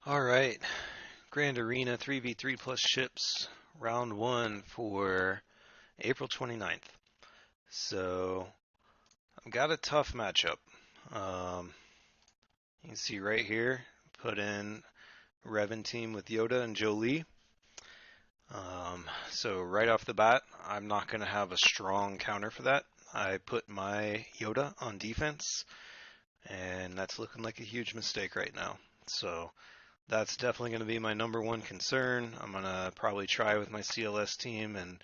All right, Grand Arena 3v3 plus ships, round one for April 29th. So, I've got a tough matchup. Um, you can see right here, put in Revan team with Yoda and Jolie. So right off the bat, I'm not going to have a strong counter for that. I put my Yoda on defense, and that's looking like a huge mistake right now. So, that's definitely going to be my number one concern. I'm going to probably try with my CLS team, and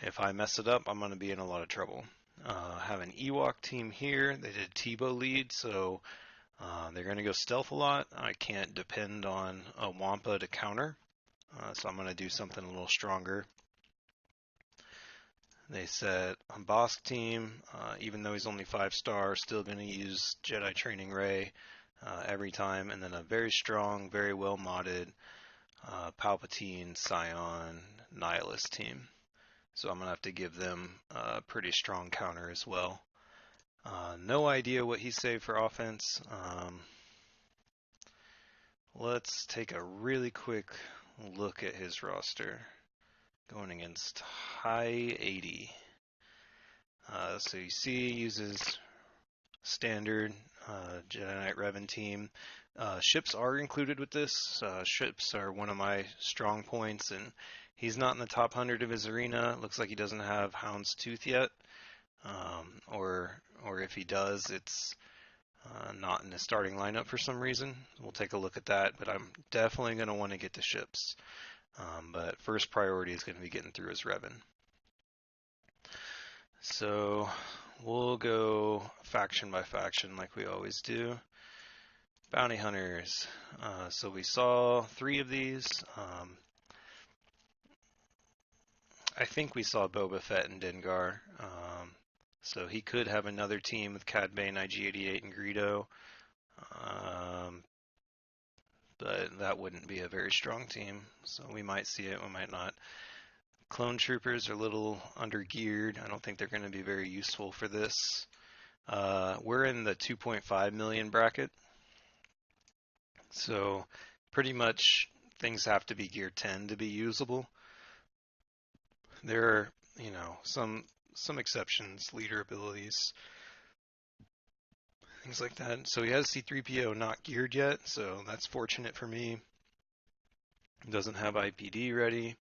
if I mess it up, I'm going to be in a lot of trouble. Have an Ewok team here. They did Tebow lead, so they're going to go stealth a lot. I can't depend on a Wampa to counter, so I'm going to do something a little stronger. They said a Bosk team, even though he's only 5-star, still going to use Jedi Training Ray every time, and then a very strong, very well modded Palpatine, Scion, Nihilist team. So I'm going to have to give them a pretty strong counter as well. No idea what he saved for offense. Let's take a really quick look at his roster. Going against High 80. So you see he uses standard Jedi Knight Revan team. Ships are included with this. Ships are one of my strong points, and he's not in the top 100 of his arena. Looks like he doesn't have Hound's Tooth yet, or if he does, it's not in the starting lineup for some reason. We'll take a look at that, but I'm definitely going to want to get to ships. But first priority is going to be getting through his Revan. So we'll go faction by faction like we always do. Bounty Hunters. So we saw 3 of these. I think we saw Boba Fett and Dengar. So he could have another team with Cad Bane, IG-88, and Greedo. But that wouldn't be a very strong team. So we might see it, we might not. Clone Troopers are a little under-geared. I don't think they're going to be very useful for this. We're in the 2.5 million bracket. So pretty much things have to be gear 10 to be usable. There are, some exceptions, leader abilities, things like that. So he has C-3PO not geared yet, so that's fortunate for me. He doesn't have IPD ready.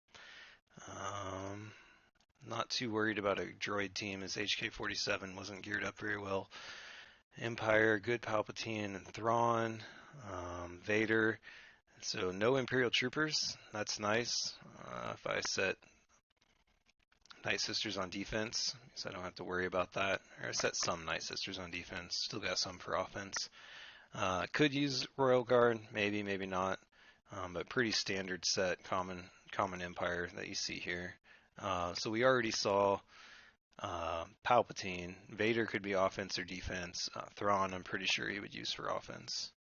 Not too worried about a droid team, as HK-47 wasn't geared up very well. Empire, good Palpatine and Thrawn. Vader. So no Imperial Troopers. That's nice. If I set Night Sisters on defense, so I don't have to worry about that. Or I set some Night Sisters on defense. Still got some for offense. Could use Royal Guard, maybe, maybe not. But pretty standard set, common Empire that you see here. So we already saw Palpatine. Vader could be offense or defense. Thrawn, I'm pretty sure he would use for offense.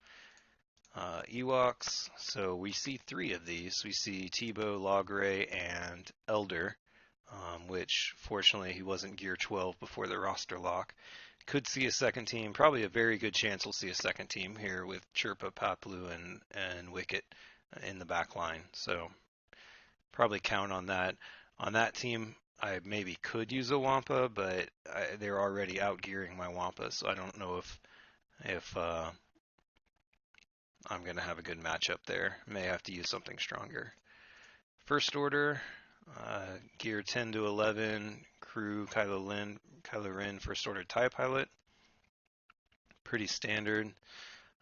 Ewoks, so we see 3 of these. We see Tebow, Logray, and Elder, which fortunately he wasn't gear 12 before the roster lock. Could see a second team, probably a very good chance we'll see a second team here with Chirpa, Paplu, and Wicket in the back line. So probably count on that. On that team, I maybe could use a Wampa, but they're already outgearing my Wampa, so I don't know if I'm going to have a good matchup there. May have to use something stronger. First order, gear 10 to 11, crew Kylo Ren, first order TIE pilot. Pretty standard.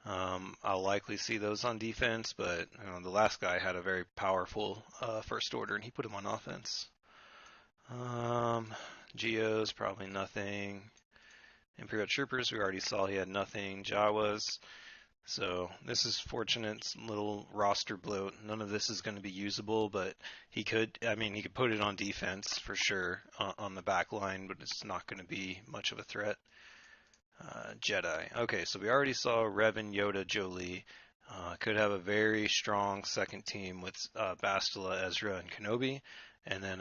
I'll likely see those on defense, but the last guy had a very powerful first order, and he put him on offense. Geos, probably nothing. Imperial Troopers, we already saw he had nothing. Jawas. So this is fortunate little roster bloat. None of this is going to be usable, but he could put it on defense for sure on the back line, but it's not going to be much of a threat. Jedi. Okay, so we already saw Revan, Yoda, Jolie. Could have a very strong second team with Bastila, Ezra, and Kenobi, and then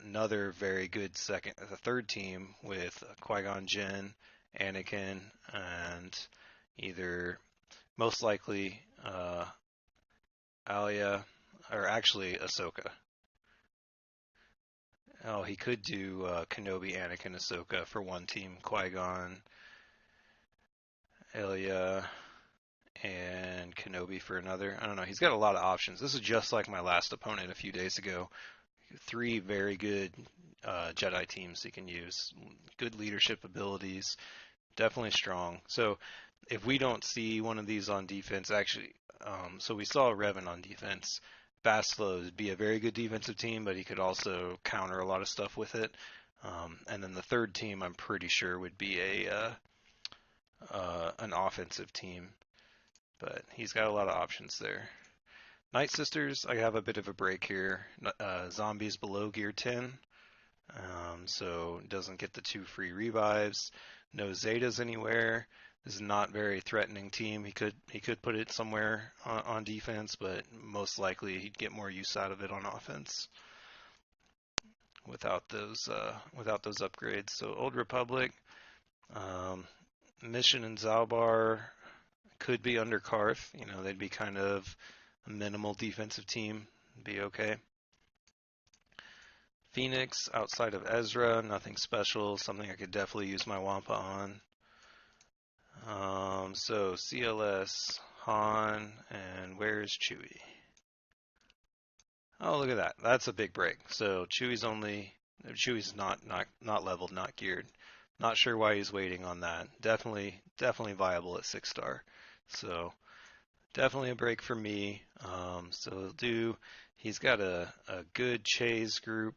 another very good third team with Qui-Gon Jinn, Anakin, and either most likely Alia, or actually Ahsoka. Oh, he could do Kenobi, Anakin, Ahsoka for one team, Qui-Gon, Alia, and Kenobi for another. I don't know. He's got a lot of options. This is just like my last opponent a few days ago. Three very good Jedi teams he can use. Good leadership abilities, definitely strong. So if we don't see one of these on defense, actually, so we saw Revan on defense. Bastila would be a very good defensive team, but he could also counter a lot of stuff with it. And then the third team, I'm pretty sure, would be an offensive team, but he's got a lot of options there. Night Sisters, I have a bit of a break here. Zombies below gear 10, so doesn't get the 2 free revives. No Zetas anywhere. This is not very threatening team. He could put it somewhere on defense, but most likely he'd get more use out of it on offense without those upgrades. So Old Republic, um, Mission and Zalbar could be under Karth. They'd be kind of a minimal defensive team. Be okay. Phoenix, outside of Ezra, nothing special. Something I could definitely use my Wampa on. So CLS, Han, and where's Chewie? Oh, look at that. That's a big break. So Chewie's not leveled, not geared. Not sure why he's waiting on that. Definitely viable at 6-star. So definitely a break for me. He's got a good Chase group.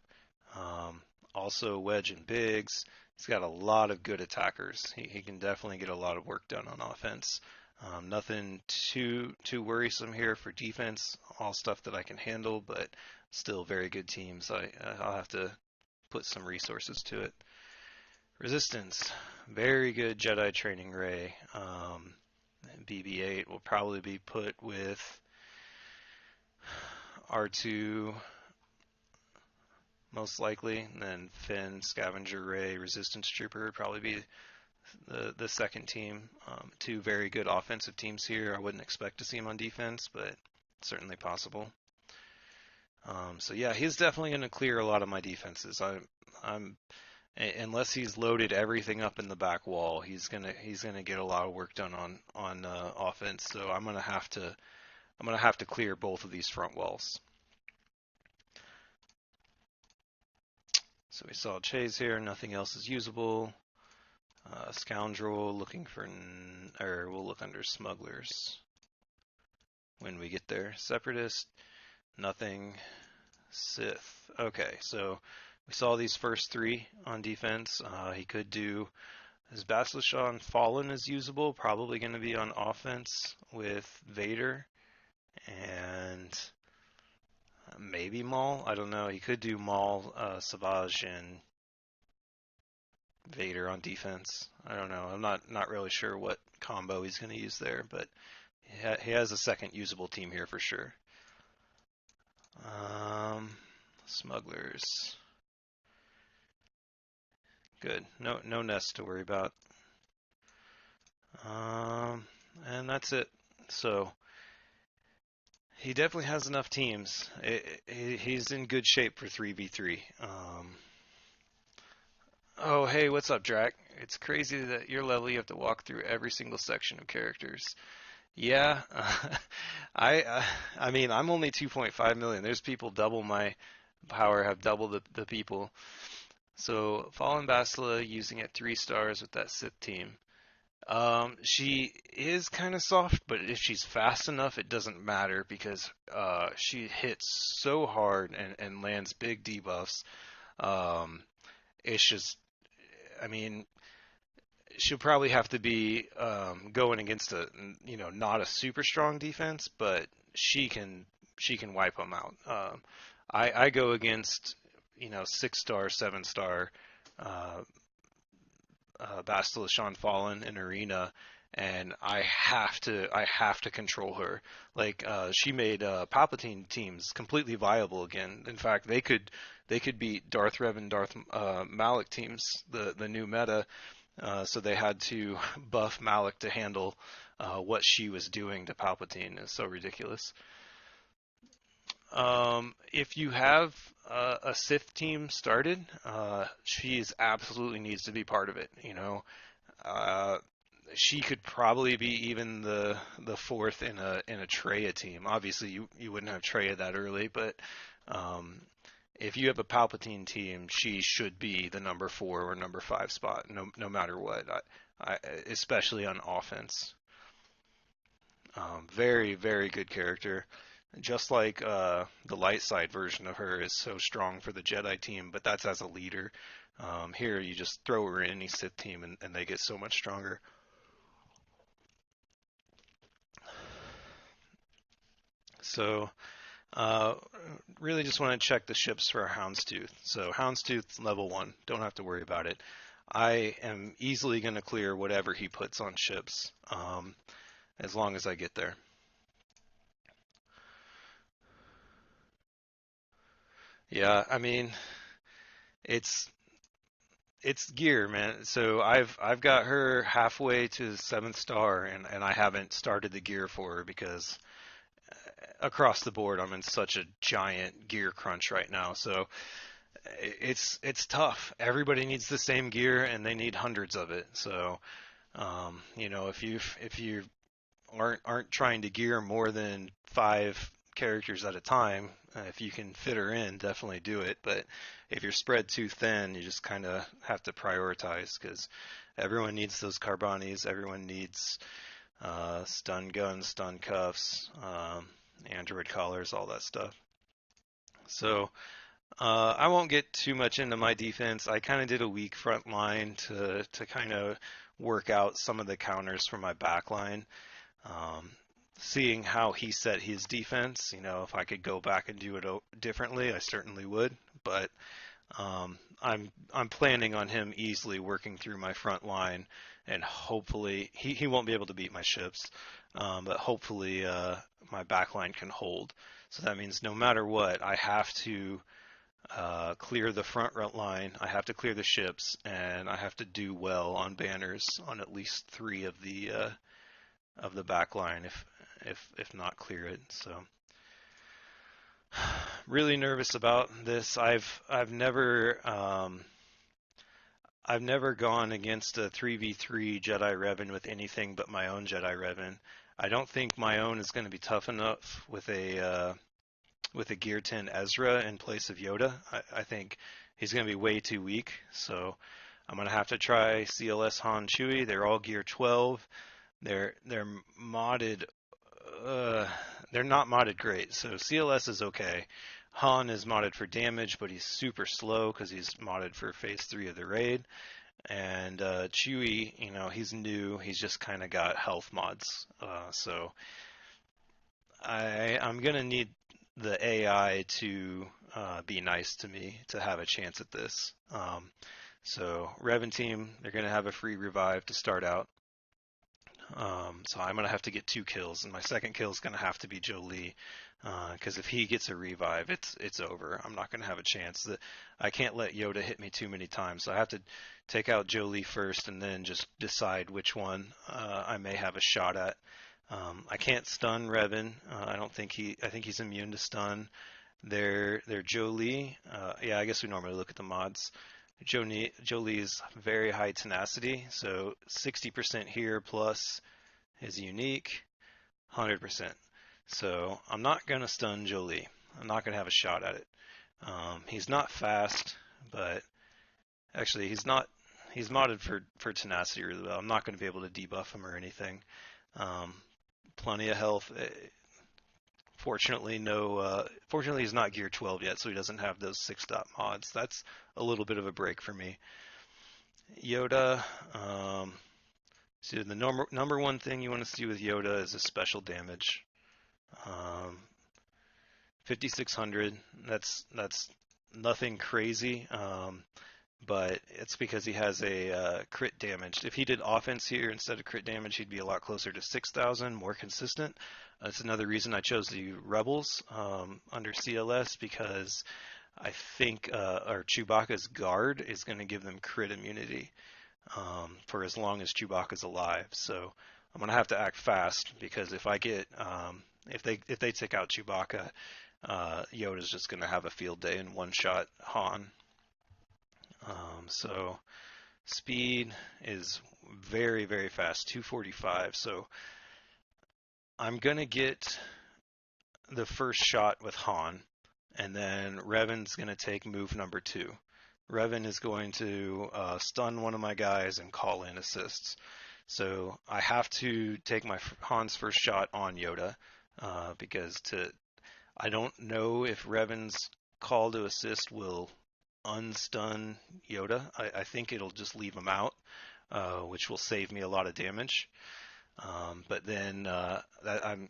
Also Wedge and Biggs. He's got a lot of good attackers. He can definitely get a lot of work done on offense. Nothing too worrisome here for defense. All stuff that I can handle, but still very good teams. I'll have to put some resources to it. Resistance, very good Jedi training ray. BB-8 will probably be put with R2 most likely, and then Finn, Scavenger Ray, Resistance Trooper would probably be the second team. Two very good offensive teams here. I wouldn't expect to see him on defense, but certainly possible. So yeah, he's definitely going to clear a lot of my defenses. Unless he's loaded everything up in the back wall, he's gonna get a lot of work done on offense. So I'm gonna have to clear both of these front walls. So we saw Chase here. Nothing else is usable. Scoundrel looking for, or we'll look under smugglers when we get there. Separatist, nothing. Sith. Okay, so we saw these first three on defense. He could do his Bastila Fallen is usable, probably going to be on offense with Vader and maybe Maul. I don't know. He could do Maul, Savage, and Vader on defense. I don't know. I'm not really sure what combo he's going to use there, but he has a second usable team here for sure. Smugglers. Good. No nest to worry about. And that's it. So he definitely has enough teams. He's in good shape for 3v3. Oh, hey, what's up, Drac? It's crazy that at your level you have to walk through every single section of characters. Yeah, I mean, I'm only 2.5 million. There's people double my power, have double the people. So Fallen Bastila using it 3 stars with that Sith team. She is kind of soft, but if she's fast enough, it doesn't matter because she hits so hard and lands big debuffs. It's just, I mean, she'll probably have to be going against not a super strong defense, but she can wipe them out. I go against 6-star, 7-star Bastila Fallen in arena, and I have to control her. Like she made Palpatine teams completely viable again. In fact, they could beat Darth Revan and Darth Malak teams, the new meta. So they had to buff Malak to handle what she was doing to Palpatine. It's so ridiculous. If you have a Sith team started, she's absolutely needs to be part of it. Uh, she could probably be even the fourth in a Traya team. Obviously, you wouldn't have Traya that early, but um, if you have a Palpatine team, she should be the number 4 or number 5 spot, no matter what. Especially on offense. Very very good character. Just like the light side version of her is so strong for the Jedi team, but that's as a leader. Here, you just throw her in any Sith team, and they get so much stronger. So, uh, really just want to check the ships for Houndstooth. So, Houndstooth's level 1. Don't have to worry about it. I am easily going to clear whatever he puts on ships, as long as I get there. Yeah, I mean, it's it's gear, man. So I've got her halfway to the 7th star, and I haven't started the gear for her because across the board I'm in such a giant gear crunch right now. So it's tough. Everybody needs the same gear, and they need hundreds of it. So if you aren't trying to gear more than 5 characters at a time, if you can fit her in, definitely do it. But if you're spread too thin, you just kind of have to prioritize because everyone needs those carbonis. Everyone needs stun guns, stun cuffs, android collars, all that stuff. So I won't get too much into my defense. I kind of did a weak front line to kind of work out some of the counters for my back line. Um, Seeing how he set his defense, if I could go back and do it differently, I certainly would. But I'm planning on him easily working through my front line, and hopefully he won't be able to beat my ships, but hopefully my back line can hold. So that means no matter what, I have to clear the front line, I have to clear the ships, and I have to do well on banners on at least 3 of the back line, if not clear it. So really nervous about this. I've never gone against a 3v3 Jedi Revan with anything but my own Jedi Revan. I don't think my own is going to be tough enough with a Gear 10 Ezra in place of Yoda. I think he's going to be way too weak. So I'm going to have to try CLS Han Chewie. They're all Gear 12. They're modded. Uh, they're not modded great. So CLS is okay. Han is modded for damage, but he's super slow because he's modded for Phase 3 of the raid. And Chewie, he's new. He's just kind of got health mods. So I'm gonna need the AI to be nice to me to have a chance at this. So Revan team, they're gonna have a free revive to start out. So I'm gonna have to get 2 kills, and my second kill is gonna have to be Jolie, because if he gets a revive, it's over. I'm not gonna have a chance. I can't let Yoda hit me too many times, so I have to take out Jolie first, and then just decide which one I may have a shot at. I can't stun Revan. I think he's immune to stun. Their Jolie. Yeah, I guess we normally look at the mods. Jolie's very high tenacity, so 60% here plus his unique, 100%. So I'm not gonna stun Jolie. I'm not gonna have a shot at it. He's not fast, but actually he's not. He's modded for tenacity really well. I'm not going to be able to debuff him or anything. Um, Plenty of health. Fortunately, no. Fortunately, he's not Gear 12 yet, so he doesn't have those 6-dot mods. That's a little bit of a break for me. Yoda. So the number one thing you want to see with Yoda is a special damage. 5600. That's nothing crazy. But it's because he has a crit damage. If he did offense here instead of crit damage, he'd be a lot closer to 6,000, more consistent. That's another reason I chose the Rebels under CLS, because I think or Chewbacca's guard is going to give them crit immunity for as long as Chewbacca's alive. So I'm going to have to act fast, because if I get if they take out Chewbacca, Yoda's just going to have a field day and one-shot Han. So speed is very, very fast, 245. So I'm going to get the first shot with Han, and then Revan's going to take move number 2. Revan is going to stun one of my guys and call in assists. So I have to take my Han's first shot on Yoda because I don't know if Revan's call to assist will unstun Yoda. I think it'll just leave him out, which will save me a lot of damage. But then I'm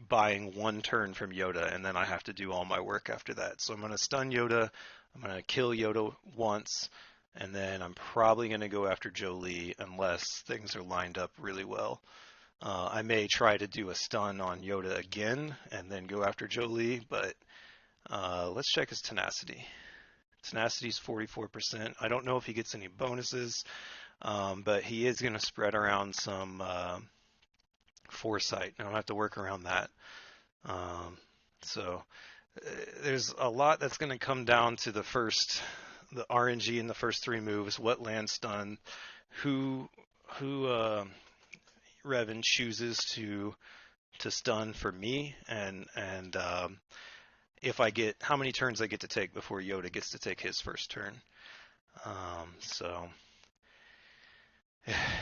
buying one turn from Yoda, and then I have to do all my work after that. So I'm going to stun Yoda. I'm going to kill Yoda once, and then I'm probably going to go after Jolee unless things are lined up really well. I may try to do a stun on Yoda again and then go after Jolee, but let's check his tenacity. Tenacity's 44%. I don't know if he gets any bonuses, but he is going to spread around some foresight, and I'll have to work around that. So there's a lot that's going to come down to the RNG in the first 3 moves, what land stun, who Revan chooses to stun for me, and if I get how many turns I get to take before Yoda gets to take his first turn. So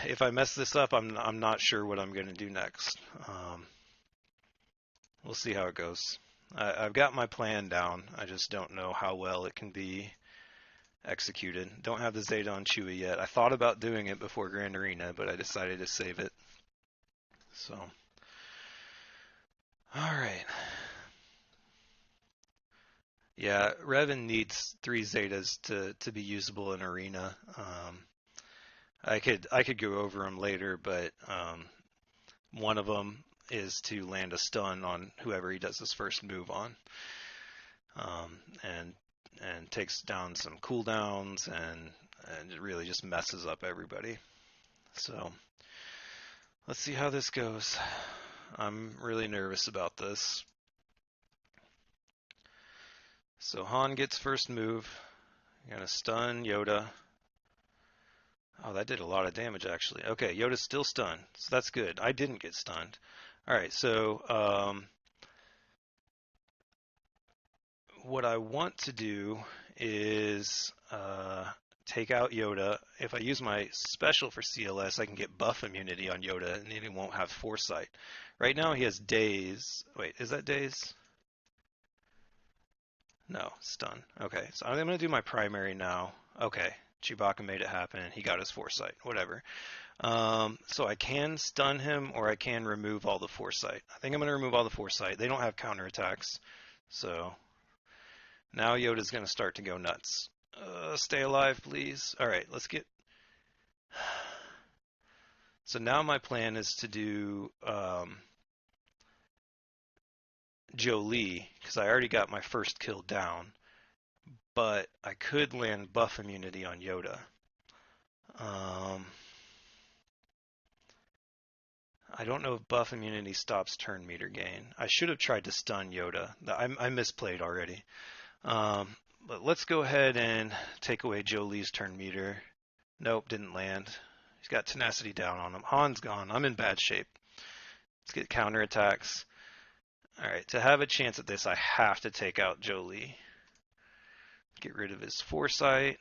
if I mess this up, I'm not sure what I'm going to do next. We'll see how it goes. I've got my plan down. I just don't know how well it can be executed. Don't have the Zeta on Chewie yet. I thought about doing it before Grand Arena, but I decided to save it. So, all right. Yeah, Revan needs 3 Zetas to be usable in Arena. I could go over them later, but one of them is to land a stun on whoever he does his first move on, and takes down some cooldowns, and it really just messes up everybody. So let's see how this goes. I'm really nervous about this. So Han gets first move. I'm gonna stun Yoda. Oh, that did a lot of damage, actually. Okay, Yoda's still stunned, so that's good. I didn't get stunned. All right, so what I want to do is take out Yoda. If I use my special for CLS, I can get buff immunity on Yoda, and then he won't have foresight. Right now he has daze. Wait, is that daze? No, stun. Okay, so I'm going to do my primary now. Okay, Chewbacca made it happen. He got his foresight. Whatever. So I can stun him, or I can remove all the foresight. I think I'm going to remove all the foresight. They don't have counterattacks. So now Yoda's going to start to go nuts. Stay alive, please. All right, let's get... So now my plan is to do Jolee, because I already got my first kill down, but I could land buff immunity on Yoda. I don't know if buff immunity stops turn meter gain. I should have tried to stun Yoda. I misplayed already. But let's go ahead and take away Jolee's turn meter. Nope, didn't land. He's got tenacity down on him. Han's gone. I'm in bad shape. Let's get counterattacks. Alright, to have a chance at this, I have to take out Jolee. Get rid of his foresight.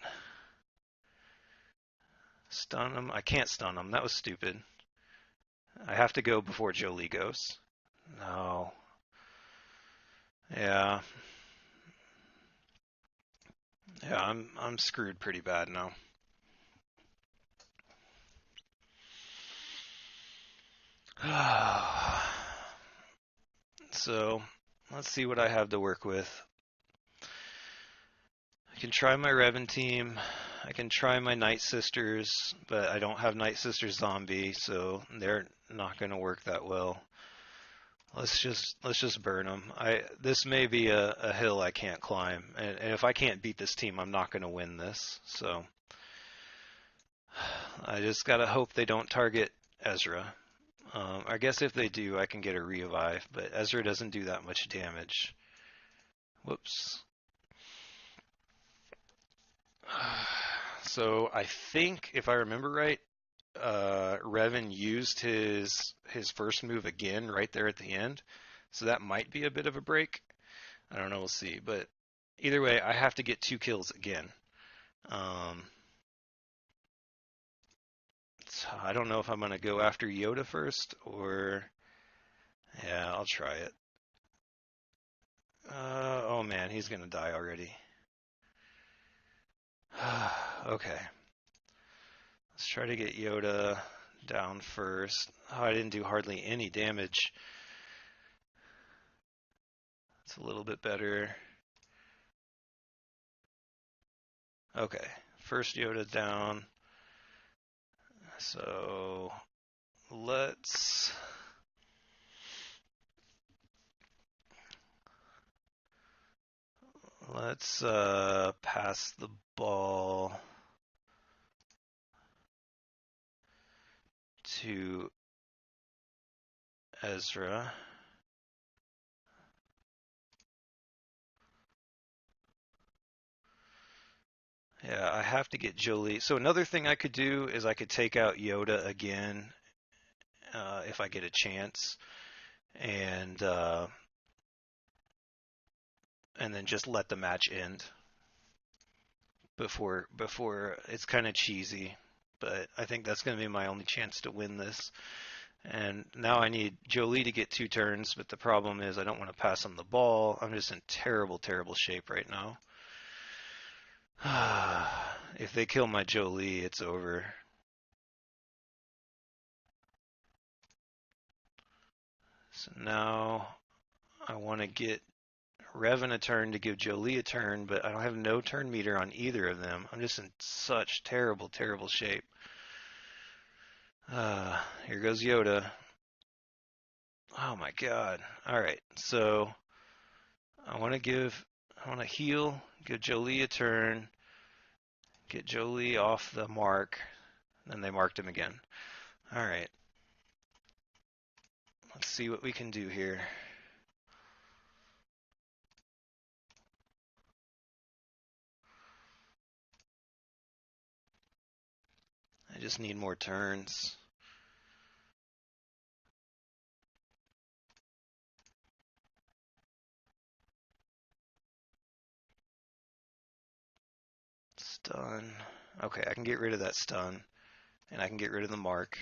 Stun him. I can't stun him. That was stupid. I have to go before Jolee goes. No. Yeah. Yeah, I'm screwed pretty bad now. So, let's see what I have to work with. I can try my Revan team. I can try my Night Sisters, but I don't have Night Sisters zombie, so they're not going to work that well. Let's just burn them. This may be a hill I can't climb, and if I can't beat this team, I'm not going to win this. So I just gotta hope they don't target Ezra. I guess if they do, I can get a revive, but Ezra doesn't do that much damage. Whoops. So I think, if I remember right, Revan used his first move again right there at the end. So that might be a bit of a break. I don't know, we'll see. But either way, I have to get 2 kills again. Um, so I don't know if I'm going to go after Yoda first or... Yeah, I'll try it. Oh man, he's going to die already. Okay. Let's try to get Yoda down first. Oh, I didn't do hardly any damage. It's a little bit better. Okay, first Yoda down. So let's pass the ball to Ezra. Yeah, I have to get Jolie. So another thing I could do is I could take out Yoda again if I get a chance, and then just let the match end before it's kind of cheesy, but I think that's going to be my only chance to win this. And now I need Jolie to get 2 turns, but the problem is I don't want to pass him the ball. I'm just in terrible, terrible shape right now. If they kill my Jolie, it's over. So now I want to get Revan a turn to give Jolie a turn, but I don't have no turn meter on either of them. I'm just in such terrible, terrible shape. Here goes Yoda. Oh my god. Alright, so I want to heal, give Jolie a turn, get Jolie off the mark, and they marked him again. Alright, let's see what we can do here. I just need more turns. Stun. Okay, I can get rid of that stun, and I can get rid of the mark.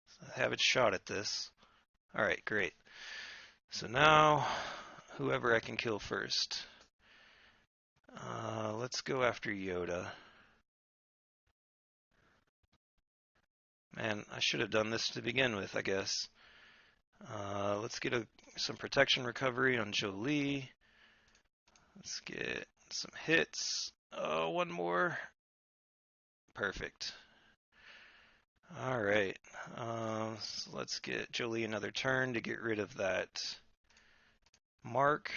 So I have it shot at this. Alright, great. So now, whoever I can kill first. Let's go after Yoda. Man, I should have done this to begin with, I guess. Let's get some protection recovery on Jolie. Let's get some hits. Oh, one more. Perfect. All right. So let's get Jolie another turn to get rid of that mark.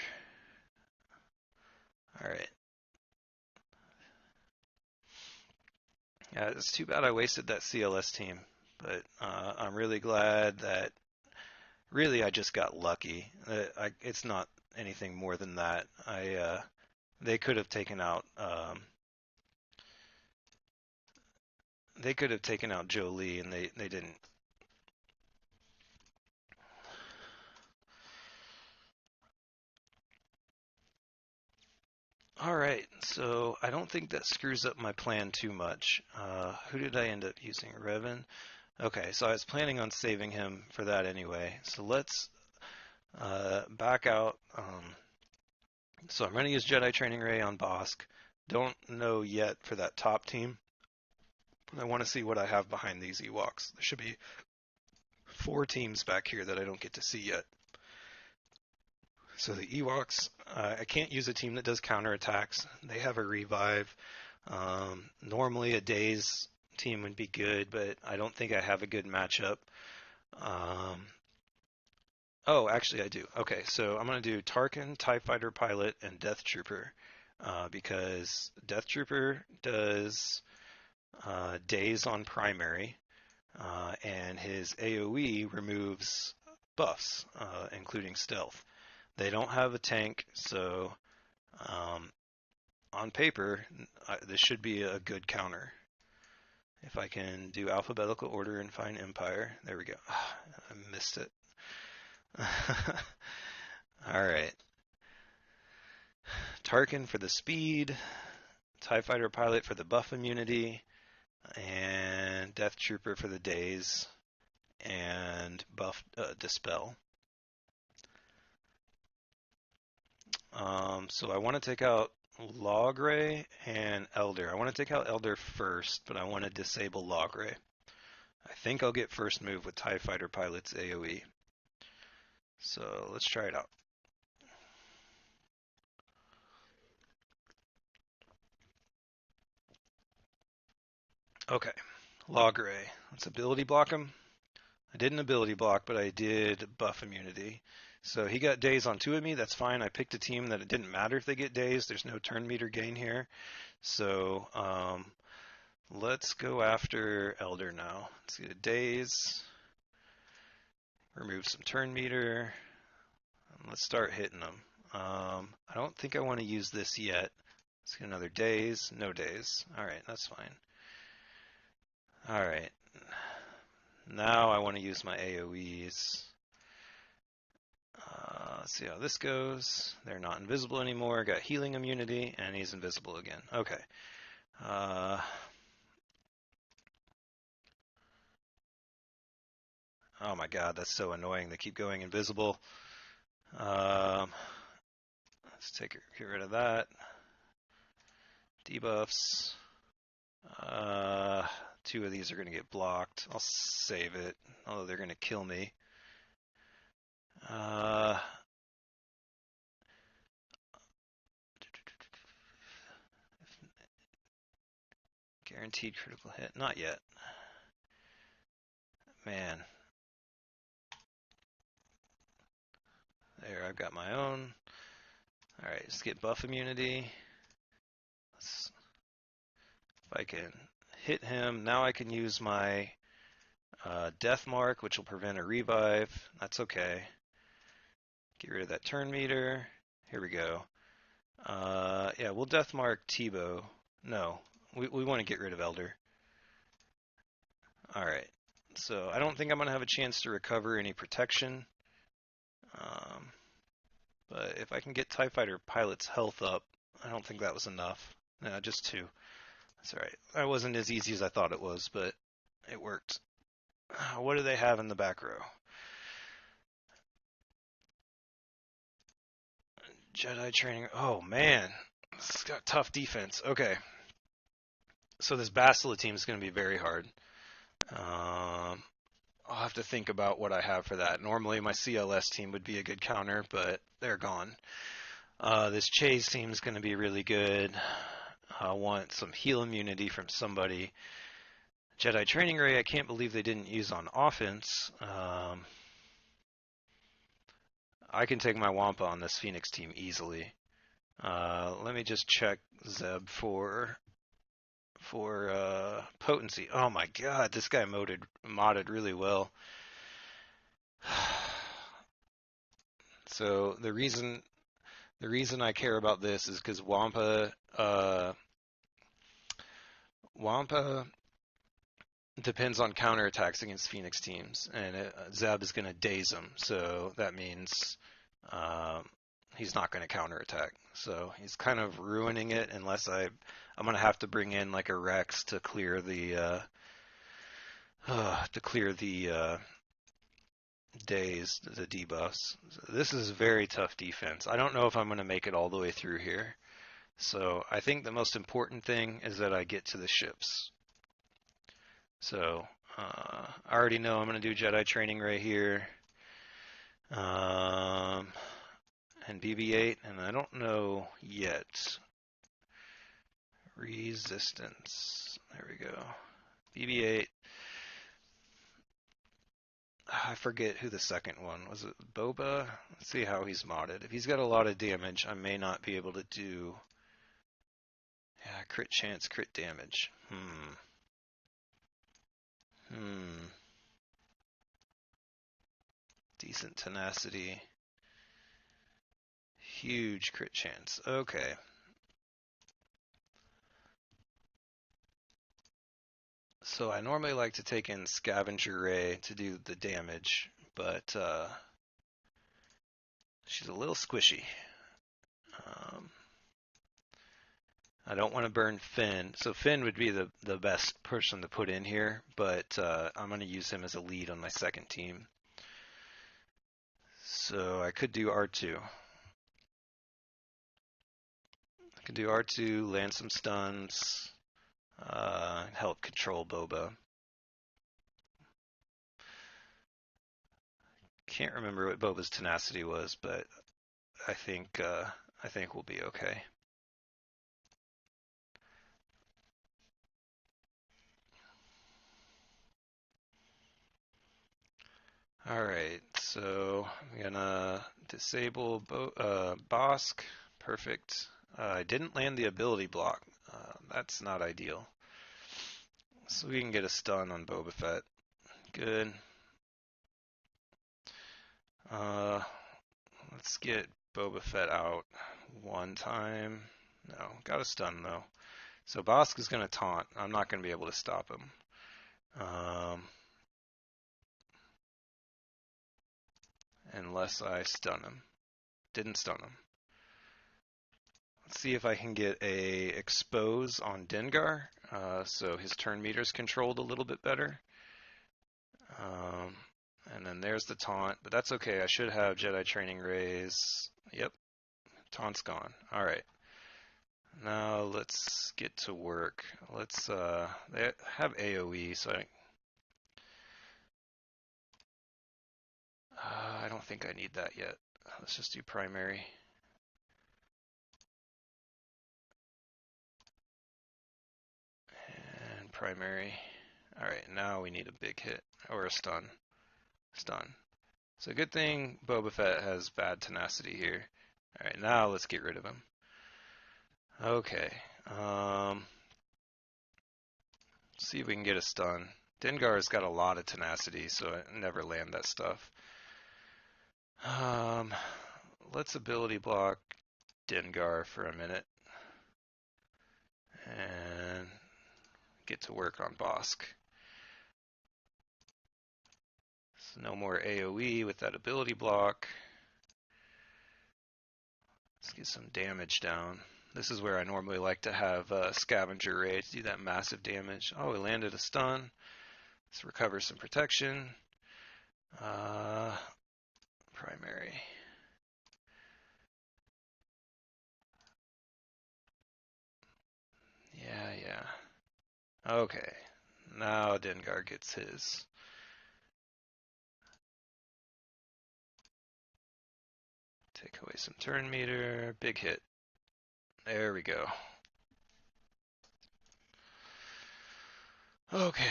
All right. Yeah, it's too bad I wasted that CLS team, but I'm really glad that really I just got lucky. It's not anything more than that. They could have taken out Jolie, and they didn't. All right, so I don't think that screws up my plan too much. Who did I end up using? Revan? Okay, so I was planning on saving him for that anyway. So let's back out. So I'm going to use Jedi Training Ray on Bosk. Don't know yet for that top team. But I want to see what I have behind these Ewoks. There should be 4 teams back here that I don't get to see yet. So the Ewoks, I can't use a team that does counterattacks. They have a revive. Normally a Daze team would be good, but I don't think I have a good matchup. Oh, actually I do. Okay, so I'm going to do Tarkin, TIE Fighter Pilot, and Death Trooper. Because Death Trooper does Daze on primary, and his AoE removes buffs, including stealth. They don't have a tank, so on paper, this should be a good counter. If I can do alphabetical order and find Empire, there we go. I missed it. All right. Tarkin for the speed, TIE Fighter Pilot for the buff immunity, and Death Trooper for the daze, and buff dispel. So I want to take out Logray and Elder. I want to take out Elder first, but I want to disable Logray. I think I'll get first move with TIE Fighter Pilot's AoE. So let's try it out. Okay, Logray. Let's ability block him. I didn't ability block, but I did buff immunity. So he got daze on 2 of me. That's fine. I picked a team that it didn't matter if they get dazed. There's no turn meter gain here. So let's go after Elder now. Let's get a daze. Remove some turn meter. Let's start hitting them. I don't think I want to use this yet. Let's get another daze. No daze. All right, that's fine. All right. Now I want to use my AoEs. Let's see how this goes. They're not invisible anymore. Got healing immunity, and he's invisible again. Okay. Oh my god, that's so annoying. They keep going invisible. Let's get rid of that. Debuffs. 2 of these are going to get blocked. I'll save it, although they're going to kill me. Guaranteed critical hit. Not yet. Man. There, I've got my own. Alright, let's get buff immunity. If I can hit him, now I can use my death mark, which will prevent a revive. That's okay. Get rid of that turn meter. Here we go. Yeah, we'll death mark Tebow. No, we want to get rid of Elder. Alright, so I don't think I'm going to have a chance to recover any protection. But if I can get TIE Fighter Pilot's health up, I don't think that was enough. No, just 2. That's alright. That wasn't as easy as I thought it was, but it worked. What do they have in the back row? Jedi training. Oh, man. It's got tough defense. Okay. So this Bastila team is going to be very hard. I'll have to think about what I have for that. Normally my CLS team would be a good counter, but they're gone. This Chase team is going to be really good. I want some heal immunity from somebody. Jedi Training Ray, I can't believe they didn't use on offense. I can take my Wampa on this Phoenix team easily. Let me just check Zeb for potency. Oh my god, this guy modded really well. So the reason I care about this is because Wampa depends on counterattacks against Phoenix teams, and Zeb is going to daze him, so that means he's not going to counterattack. So he's kind of ruining it unless I'm going to have to bring in like a Rex to clear the days, the debuffs. So this is very tough defense. I don't know if I'm going to make it all the way through here. So I think the most important thing is that I get to the ships. So I already know I'm going to do Jedi Training right here. And BB-8, and I don't know yet. Resistance. There we go. BB-8. I forget who the second one was. It Boba? Let's see how he's modded. If he's got a lot of damage, I may not be able to do. Yeah, crit chance, crit damage. Decent tenacity. Huge crit chance. Okay. So I normally like to take in Scavenger Ray to do the damage, but she's a little squishy. I don't want to burn Finn. So Finn would be the best person to put in here, but I'm going to use him as a lead on my second team. So I could do R2. I could do R2, land some stuns, help control Boba. Can't remember what Boba's tenacity was, but I think we'll be okay. All right, so I'm gonna disable Bosk. Perfect. I didn't land the ability block. That's not ideal. So we can get a stun on Boba Fett. Good. Let's get Boba Fett out one time. No, got a stun though. So Bosk is gonna taunt. I'm not gonna be able to stop him. Unless I stun him. Didn't stun him. Let's see if I can get a expose on Dengar, so his turn meter is controlled a little bit better. And then there's the taunt, but that's okay. I should have Jedi Training Rays. Yep, taunt's gone. All right. Now let's get to work. Let's they have AoE, so I don't think I need that yet. Let's just do primary. And primary. All right, now we need a big hit or a stun. Stun. So good thing Boba Fett has bad tenacity here. All right, now let's get rid of him. Okay. See if we can get a stun. Dengar's got a lot of tenacity, so I never land that stuff. Let's ability block Dengar for a minute and get to work on Bosk. So no more AoE with that ability block. Let's get some damage down. This is where I normally like to have Scavenger Ray to do that massive damage. Oh, we landed a stun. Let's recover some protection. Primary. Yeah. Okay. Now Dengar gets his. Take away some turn meter. Big hit. There we go. Okay.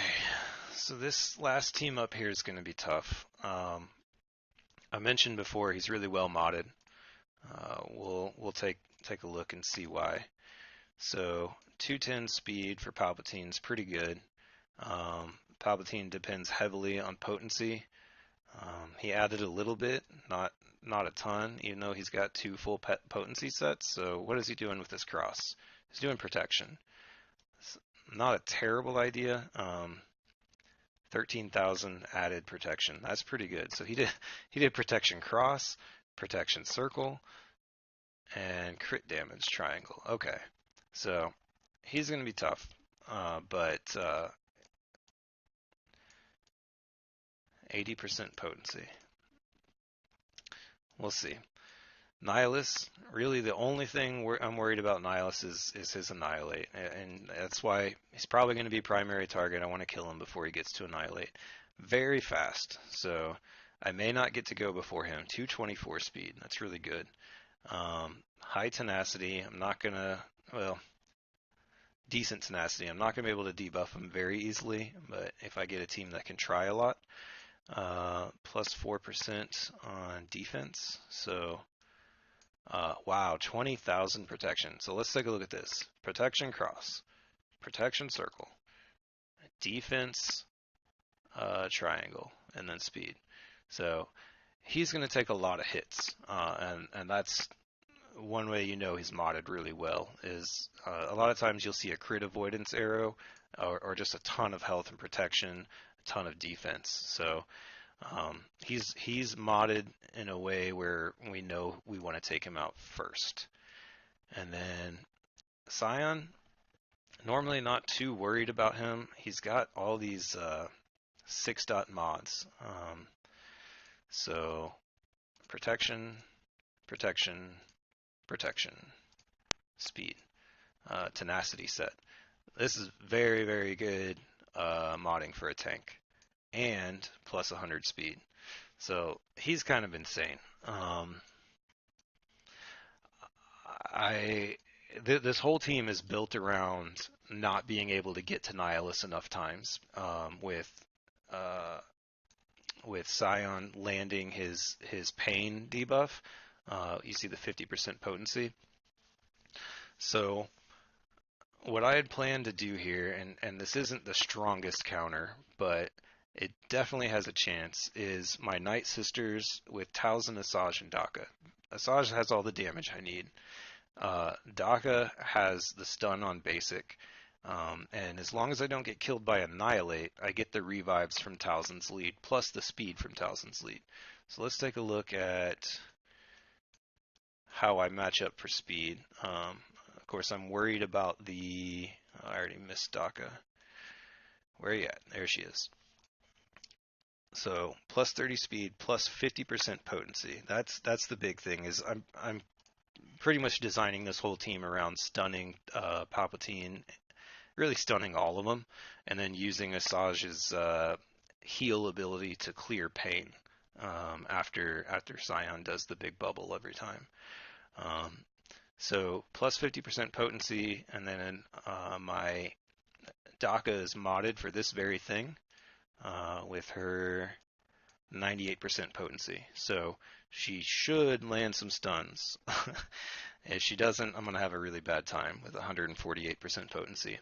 So this last team up here is going to be tough. I mentioned before he's really well modded. We'll take a look and see why. So 210 speed for Palpatine's pretty good. Palpatine depends heavily on potency. He added a little bit, not a ton, even though he's got 2 full potency sets. So what is he doing with this cross? He's doing protection. It's not a terrible idea. 13,000 added protection. That's pretty good. So he did protection cross, protection circle, and crit damage triangle. Okay, so he's going to be tough, but 80% potency. We'll see. Nihilus, really the only thing I'm worried about Nihilus is his Annihilate, and that's why he's probably going to be primary target. I want to kill him before he gets to Annihilate. Very fast, so I may not get to go before him. 224 speed, that's really good. High tenacity, I'm not going to, well, decent tenacity. I'm not going to be able to debuff him very easily, but if I get a team that can try a lot, plus 4% on defense, so wow, 20,000 protection. So let's take a look at this. Protection cross, protection circle, defense triangle, and then speed. So he's going to take a lot of hits, and that's one way you know he's modded really well is a lot of times you'll see a crit avoidance arrow or just a ton of health and protection, a ton of defense. So he's modded in a way where we know we want to take him out first. And then Scion, normally not too worried about him. He's got all these 6-dot mods. So protection, protection, protection, speed, tenacity set. This is very, very good modding for a tank, and plus 100 speed. So he's kind of insane. This whole team is built around not being able to get to Nihilus enough times. With Scion landing his pain debuff, you see the 50% potency. So what I had planned to do here, and this isn't the strongest counter, but it definitely has a chance, is my Night Sisters with Talzin, Asajj, and Daka. Asajj has all the damage I need. Daka has the stun on basic, and as long as I don't get killed by Annihilate, I get the revives from Talzin's lead, plus the speed from Talzin's lead. So let's take a look at how I match up for speed. Of course, I'm worried about the... Oh, I already missed Daka. Where are you at? There she is. So plus 30 speed, plus 50% potency. That's the big thing. Is I'm pretty much designing this whole team around stunning Palpatine, really stunning all of them, and then using Asajj's heal ability to clear pain after Scion does the big bubble every time. So plus 50% potency, and then my Daka is modded for this very thing with her 98% potency. So she should land some stuns. If she doesn't, I'm going to have a really bad time with 148% potency.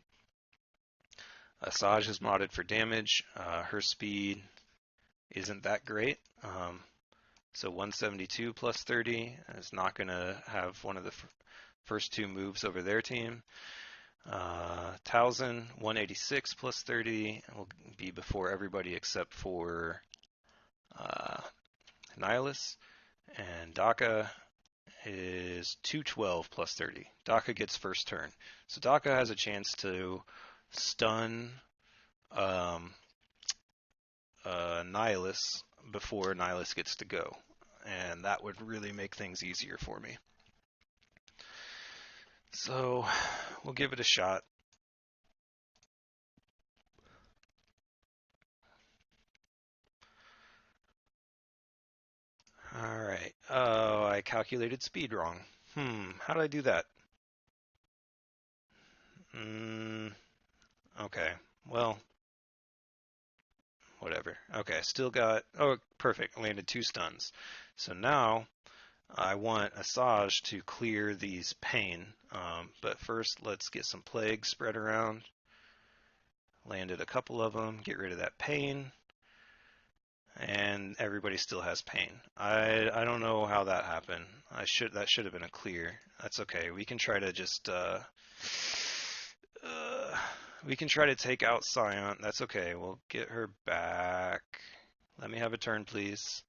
Asajj is modded for damage. Her speed isn't that great. So 172 plus 30 is not going to have one of the first two moves over their team. Talzin, 186 plus 30 will be before everybody except for Nihilus. And Daka is 212 plus 30. Daka gets first turn. So Daka has a chance to stun Nihilus before Nihilus gets to go. And that would really make things easier for me. So we'll give it a shot. All right. Oh, I calculated speed wrong. How did I do that? Okay. Well, whatever. Okay, still got... Oh, perfect. Landed 2 stuns. So now I want Asajj to clear these pain. But first, let's get some plagues spread around. Landed a couple of them. Get rid of that pain. And everybody still has pain. I don't know how that happened. That should have been a clear. That's okay. We can try to just we can try to take out Scion. That's okay. We'll get her back. Let me have a turn, please.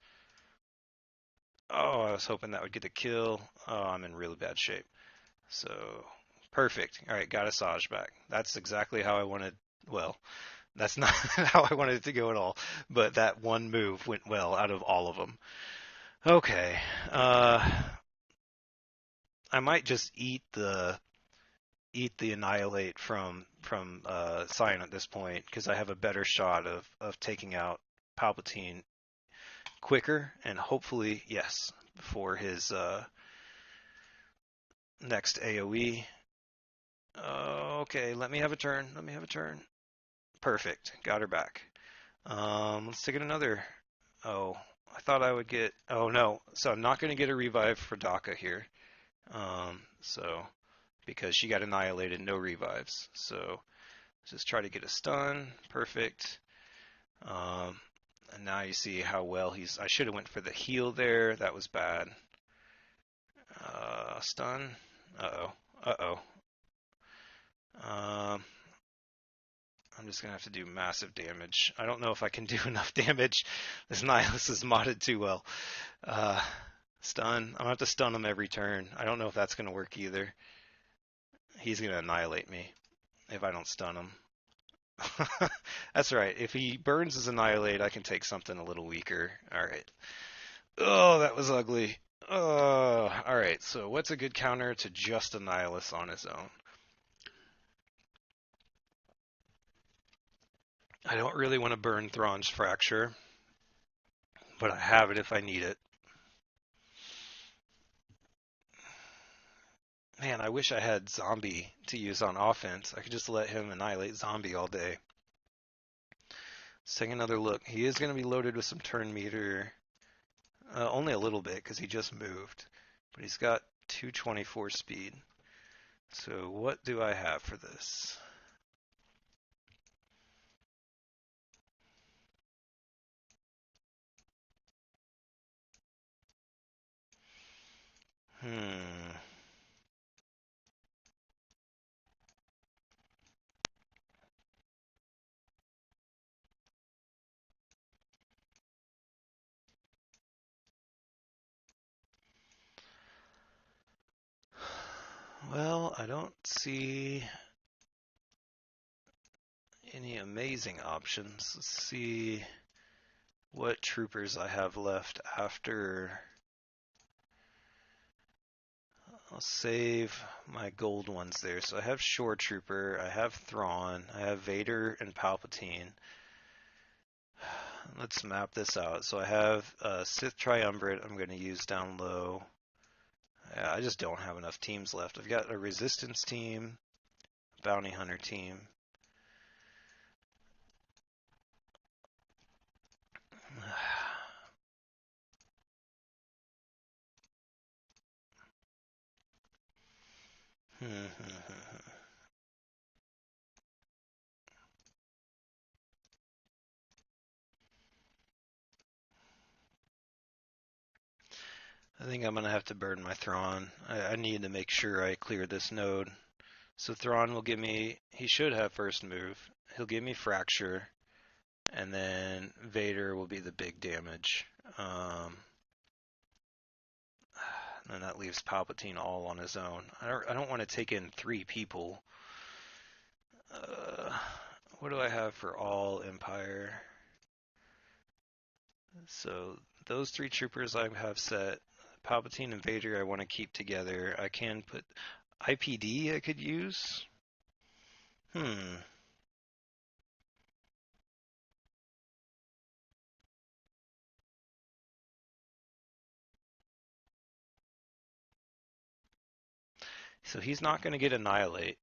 Oh, I was hoping that would get a kill. Oh, I'm in really bad shape. So perfect. All right, got Asajj back. That's exactly how I wanted. Well, that's not how I wanted it to go at all, but that one move went well out of all of them. Okay, I might just eat the Annihilate from Scion at this point because I have a better shot of taking out Palpatine quicker and hopefully, yes, before his next AoE. Okay, let me have a turn. Perfect. Got her back. Let's take it another. Oh, I thought I would get... Oh, no. So I'm not going to get a revive for Daka here. Because she got annihilated, no revives. So just try to get a stun. Perfect. And now you see how well he's... I should have went for the heal there. That was bad. Stun. Uh-oh. Uh-oh. I'm just going to have to do massive damage. I don't know if I can do enough damage. This Nihilus is modded too well. Stun. I'm going to have to stun him every turn. I don't know if that's going to work either. He's going to annihilate me if I don't stun him. That's right. If he burns his annihilate, I can take something a little weaker. Alright. Oh, that was ugly. Oh, alright. So what's a good counter to just a Nihilus on his own? I don't really want to burn Thrawn's Fracture, but I have it if I need it. Man, I wish I had Zombie to use on offense. I could just let him annihilate Zombie all day. Let's take another look. He is going to be loaded with some turn meter. Only a little bit because he just moved. But he's got 224 speed. So what do I have for this? Well, I don't see any amazing options. Let's see what troopers I have left after. I'll save my gold ones there. So I have Shore Trooper, I have Thrawn, I have Vader and Palpatine. Let's map this out. So I have Sith Triumvirate I'm going to use down low. Yeah, I just don't have enough teams left. I've got a Resistance team, Bounty Hunter team. I think I'm going to have to burn my Thrawn. I need to make sure I clear this node. So Thrawn will give me, he should have first move. He'll give me Fracture, and then Vader will be the big damage. And that leaves Palpatine all on his own. I don't want to take in 3 people. What do I have for all Empire? So those 3 troopers I have set. Palpatine and Vader I want to keep together. I can put IPD I could use. So he's not going to get Annihilate.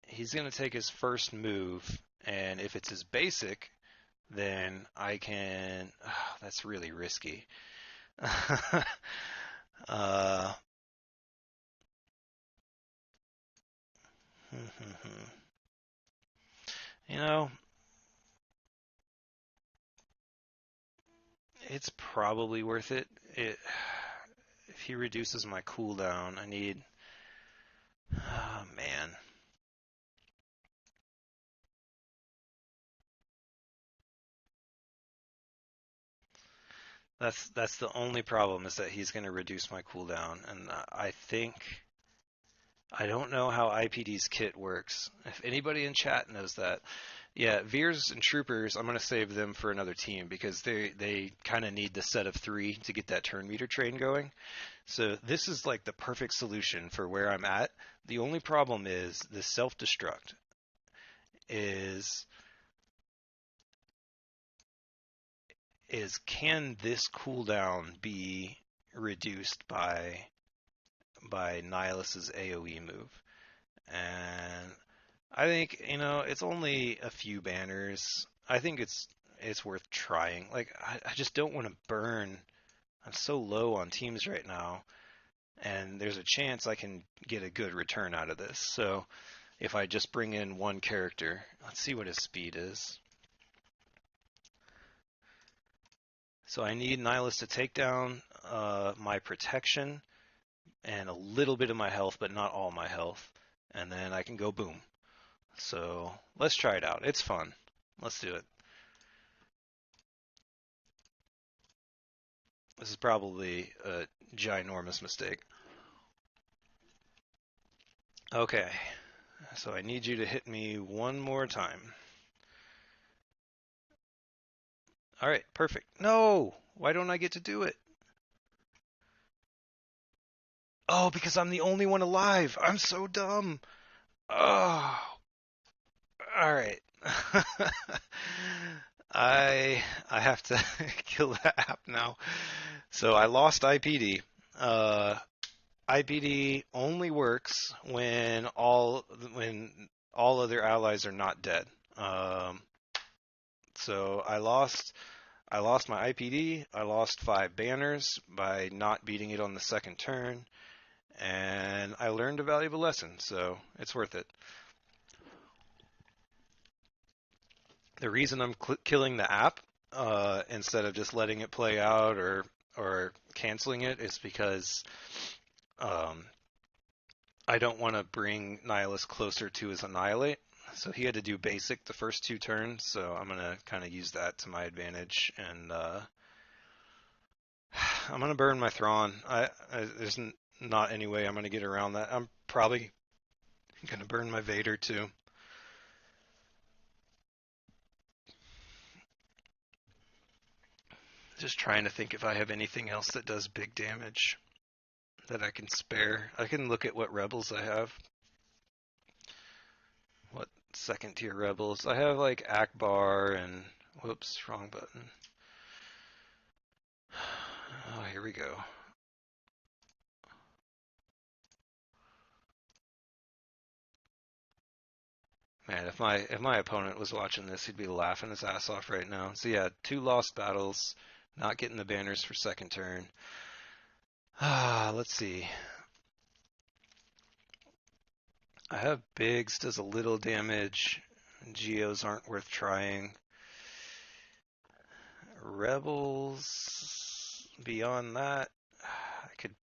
He's going to take his first move, and if it's his basic, then I can... Oh, that's really risky. You know, it's probably worth it. If he reduces my cooldown, I need... Oh, man. That's the only problem, is that he's going to reduce my cooldown, and I think... I don't know how IPD's kit works. If anybody in chat knows that, yeah, Veers and Troopers, I'm going to save them for another team because they kind of need the set of 3 to get that turn meter train going. So this is like the perfect solution for where I'm at. The only problem is the self-destruct is can this cooldown be reduced by Nihilus's AoE move? And I think, you know, it's only a few banners. I think it's worth trying. Like, I just don't want to burn. I'm so low on teams right now, and there's a chance I can get a good return out of this. So if I just bring in one character, let's see what his speed is. So I need Nihilus to take down my protection and a little bit of my health, but not all my health. And then I can go boom. So let's try it out. It's fun. Let's do it. This is probably a ginormous mistake. Okay, so I need you to hit me one more time. All right, perfect. No! Why don't I get to do it? Oh, because I'm the only one alive. I'm so dumb. Oh, all right. I have to kill the app now. So I lost IPD. Uh, IPD only works when all other allies are not dead. Um, so I lost my IPD. I lost 5 banners by not beating it on the second turn, and I learned a valuable lesson. So it's worth it. The reason I'm killing the app instead of just letting it play out or canceling it is because um, I don't want to bring Nihilus closer to his Annihilate. So he had to do basic the first 2 turns, so I'm going to kind of use that to my advantage, and I'm going to burn my Thrawn. There's not any way I'm going to get around that. I'm probably going to burn my Vader too. Just trying to think if I have anything else that does big damage that I can spare. I can look at what rebels I have. What second tier rebels? I have like Akbar and whoops, wrong button. Oh, here we go. Man, if my opponent was watching this, he'd be laughing his ass off right now. So yeah, 2 lost battles, not getting the banners for second turn. Let's see. I have Biggs, does a little damage. Geos aren't worth trying. Rebels, beyond that, I could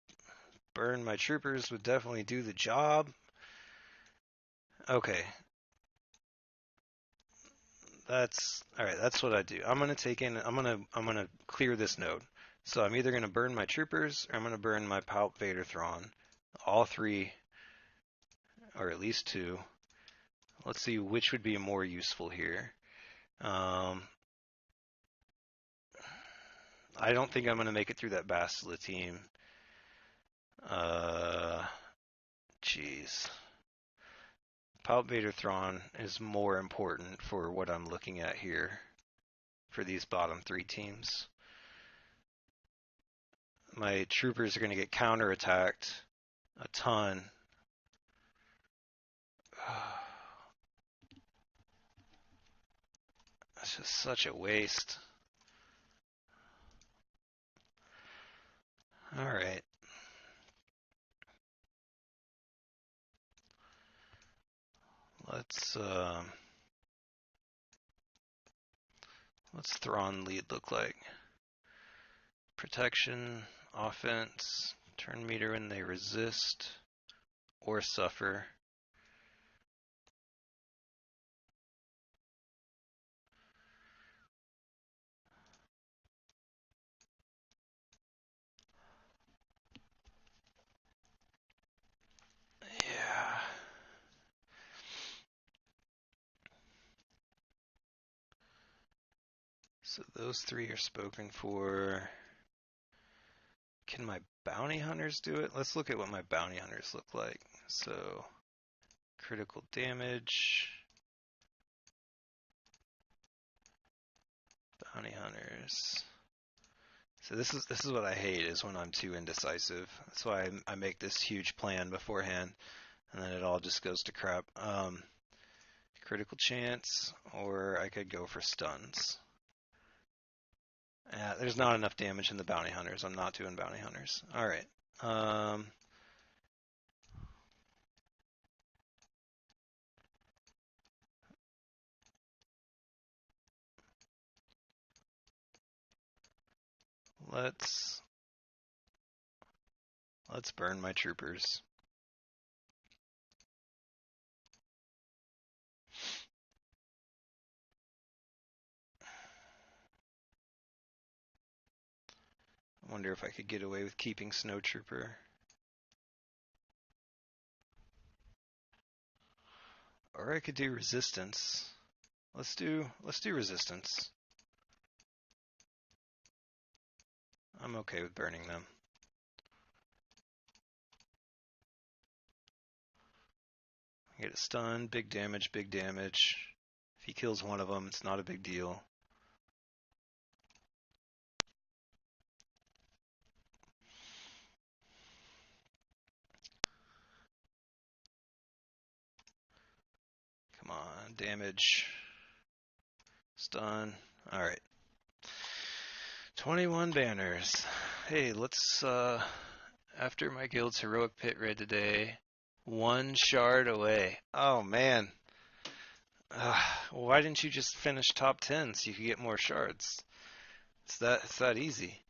burn my troopers, would definitely do the job. Okay. That's all right, that's what I do. I'm gonna clear this node. So I'm either gonna burn my troopers or I'm gonna burn my Palp Vader Thrawn. All 3, or at least 2. Let's see which would be more useful here. I don't think I'm gonna make it through that Bastila team. Jeez. Palp Vader Thrawn is more important for what I'm looking at here for these bottom 3 teams. My troopers are going to get counterattacked a ton. That's just such a waste. All right. What's Thrawn lead look like? Protection, offense, turn meter when they resist or suffer. Yeah. So those 3 are spoken for. Can my bounty hunters do it? Let's look at what my bounty hunters look like. So critical damage, bounty hunters. So this is what I hate, is when I'm too indecisive. That's why I make this huge plan beforehand, and then it all just goes to crap. Critical chance, or I could go for stuns. There's not enough damage in the bounty hunters. I'm not doing bounty hunters. All right. let's burn my troopers. I wonder if I could get away with keeping Snow Trooper. Or I could do resistance. Let's do resistance. I'm okay with burning them. I get a stun, big damage, big damage. If he kills one of them, it's not a big deal. Come on, damage. Stun. Alright. 21 banners. Hey, let's, after my guild's heroic pit raid today, 1 shard away. Oh, man. Why didn't you just finish top 10 so you could get more shards? It's that easy.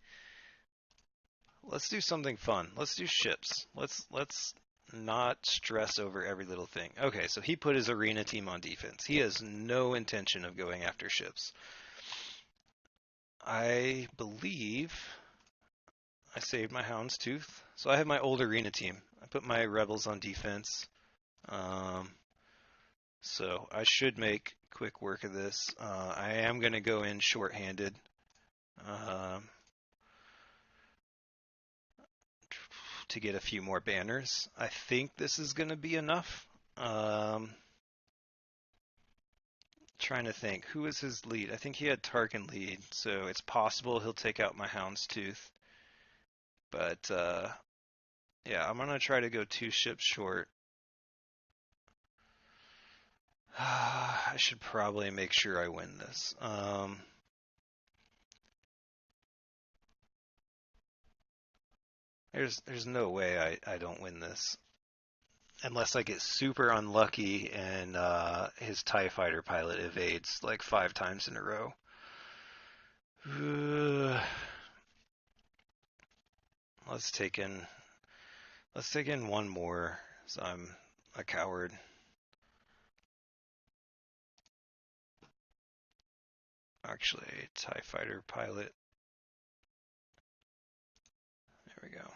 Let's do something fun. Let's do ships. Let's not stress over every little thing. Okay, so he put his arena team on defense. He has no intention of going after ships. I believe I saved my Houndstooth. So I have my old arena team. I put my rebels on defense. So I should make quick work of this. I am going to go in short-handed. To get a few more banners. I think this is going to be enough. Trying to think, who is his lead? I think he had Tarkin lead, so it's possible he'll take out my Houndstooth. But yeah, I'm going to try to go 2 ships short. I should probably make sure I win this. There's no way I don't win this. Unless I get super unlucky and his TIE fighter pilot evades like 5 times in a row. Let's take in 1 more, so I'm a coward. Actually, TIE fighter pilot. There we go.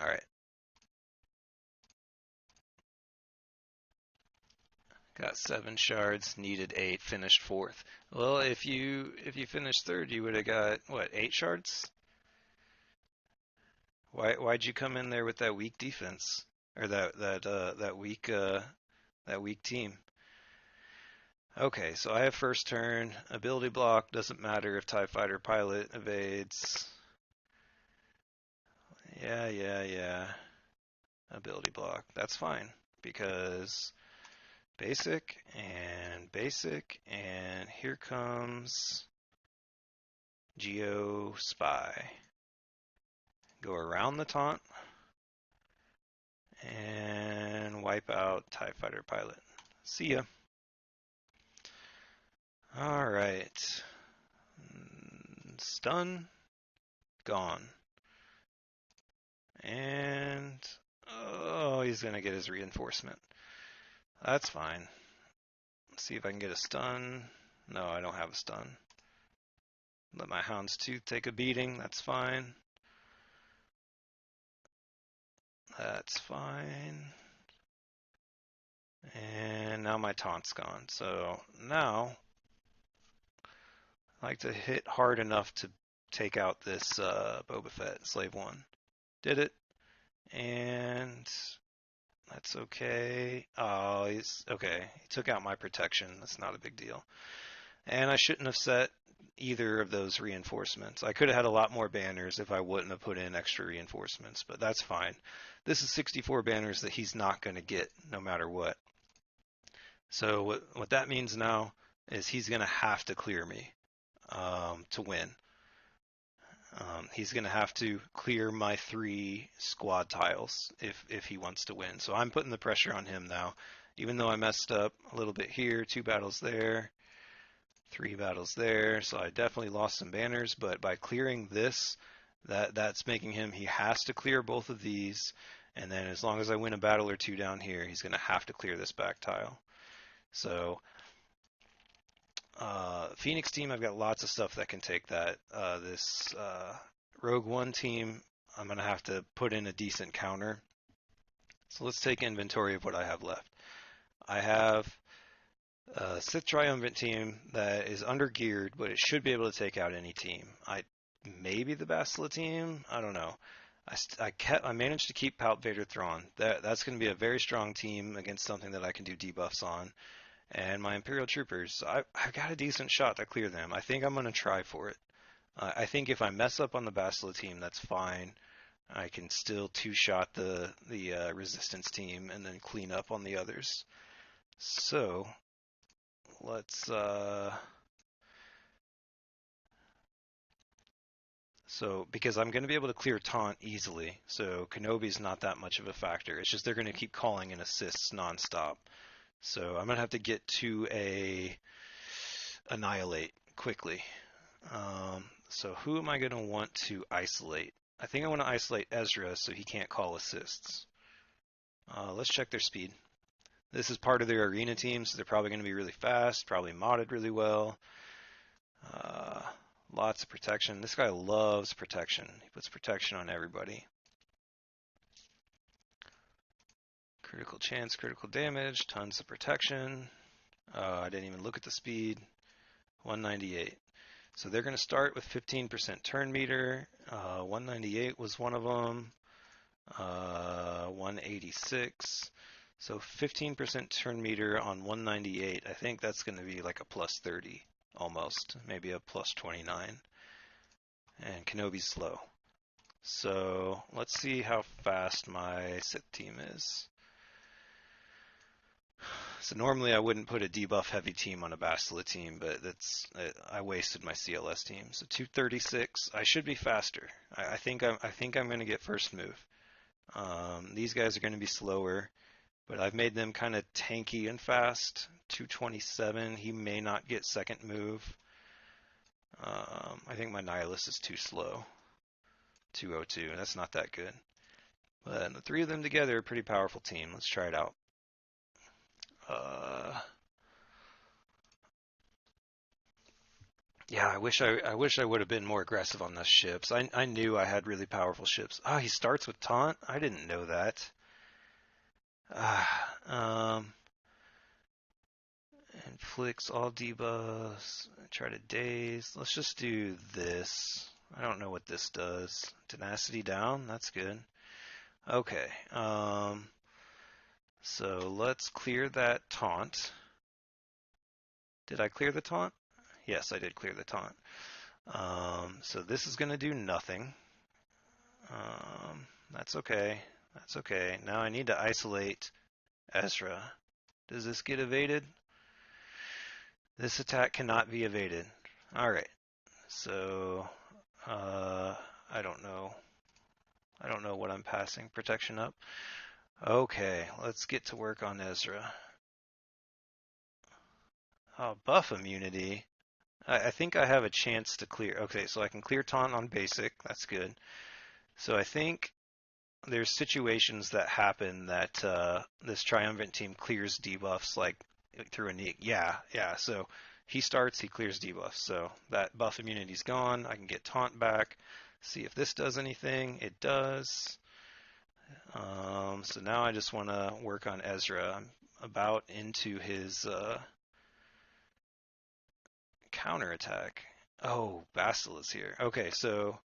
All right. Got 7 shards, needed 8, finished 4th. Well, if you finished 3rd, you would have got what, 8 shards? Why'd you come in there with that weak defense or that weak team? Okay, so I have first turn. Ability block doesn't matter if TIE fighter pilot evades. Yeah. Ability block. That's fine because basic, and here comes Geo Spy. Go around the taunt and wipe out TIE fighter pilot. See ya. Alright. Stun. Gone. And oh, he's gonna get his reinforcement. That's fine. Let's see if I can get a stun. No, I don't have a stun. Let my Houndstooth take a beating. That's fine. That's fine. And now my taunt's gone. So now I like to hit hard enough to take out this Boba Fett, Slave 1. Did it. And that's okay. Oh, he's okay. He took out my protection. That's not a big deal. And I shouldn't have set either of those reinforcements. I could have had a lot more banners if I wouldn't have put in extra reinforcements, but that's fine. This is 64 banners that he's not going to get no matter what. So what that means now is he's going to have to clear me to win. He's going to have to clear my 3 squad tiles if he wants to win. So I'm putting the pressure on him now. Even though I messed up a little bit here, 2 battles there. 3 battles there, so I definitely lost some banners, but by clearing this, that's making him, he has to clear both of these, and then as long as I win a battle or two down here, he's going to have to clear this back tile. So Phoenix team, I've got lots of stuff that can take that. This Rogue One team, I'm going to have to put in a decent counter. So let's take inventory of what I have left. I have a Sith Triumvirate team that is under-geared, but it should be able to take out any team. Maybe the Bastila team? I don't know. I managed to keep Palp Vader Thrawn. That's going to be a very strong team against something that I can do debuffs on. And my Imperial Troopers, I've got a decent shot to clear them. I think I'm going to try for it. I think if I mess up on the Bastila team, that's fine. I can still two-shot the Resistance team and then clean up on the others. So let's because I'm going to be able to clear taunt easily, so Kenobi's not that much of a factor. It's just they're going to keep calling in assists nonstop. So I'm going to have to get to a annihilate quickly. So who am I going to want to isolate? I think I want to isolate Ezra so he can't call assists. Let's check their speed. This is part of their arena team, so they're probably going to be really fast, probably modded really well. Lots of protection. This guy loves protection. He puts protection on everybody. Critical chance, critical damage, tons of protection. I didn't even look at the speed. 198. So they're going to start with 15% turn meter. 198 was one of them. 186. So 15% turn meter on 198. I think that's going to be like a plus 30 almost, maybe a plus 29. And Kenobi's slow. So let's see how fast my Sith team is. So normally I wouldn't put a debuff heavy team on a Bastila team, but I wasted my CLS team. So 236. I should be faster. I think I'm going to get first move. These guys are going to be slower, but I've made them kind of tanky and fast. 227. He may not get second move. I think my Nihilist is too slow. 202. That's not that good. But the three of them together are a pretty powerful team. Let's try it out. Yeah, I wish I would have been more aggressive on those ships. I knew I had really powerful ships. Oh, he starts with taunt? I didn't know that. Inflicts all debuffs. Try to daze. Let's just do this. I don't know what this does. Tenacity down? That's good. Okay. So let's clear that taunt. Did I clear the taunt? Yes, I did clear the taunt. So this is going to do nothing. That's okay. That's okay. Now I need to isolate Ezra. Does this get evaded? This attack cannot be evaded. Alright. So, I don't know. I don't know what I'm passing. Protection up. Okay, let's get to work on Ezra. Oh, buff immunity. I think I have a chance to clear. Okay, so I can clear taunt on basic. That's good. So I think there's situations that happen that this triumvirate team clears debuffs like through a neat. Yeah. So he starts, he clears debuffs. So that buff immunity's gone. I can get taunt back. See if this does anything. It does. So now I just want to work on Ezra. I'm about into his counterattack. Oh, Basil is here. Okay, so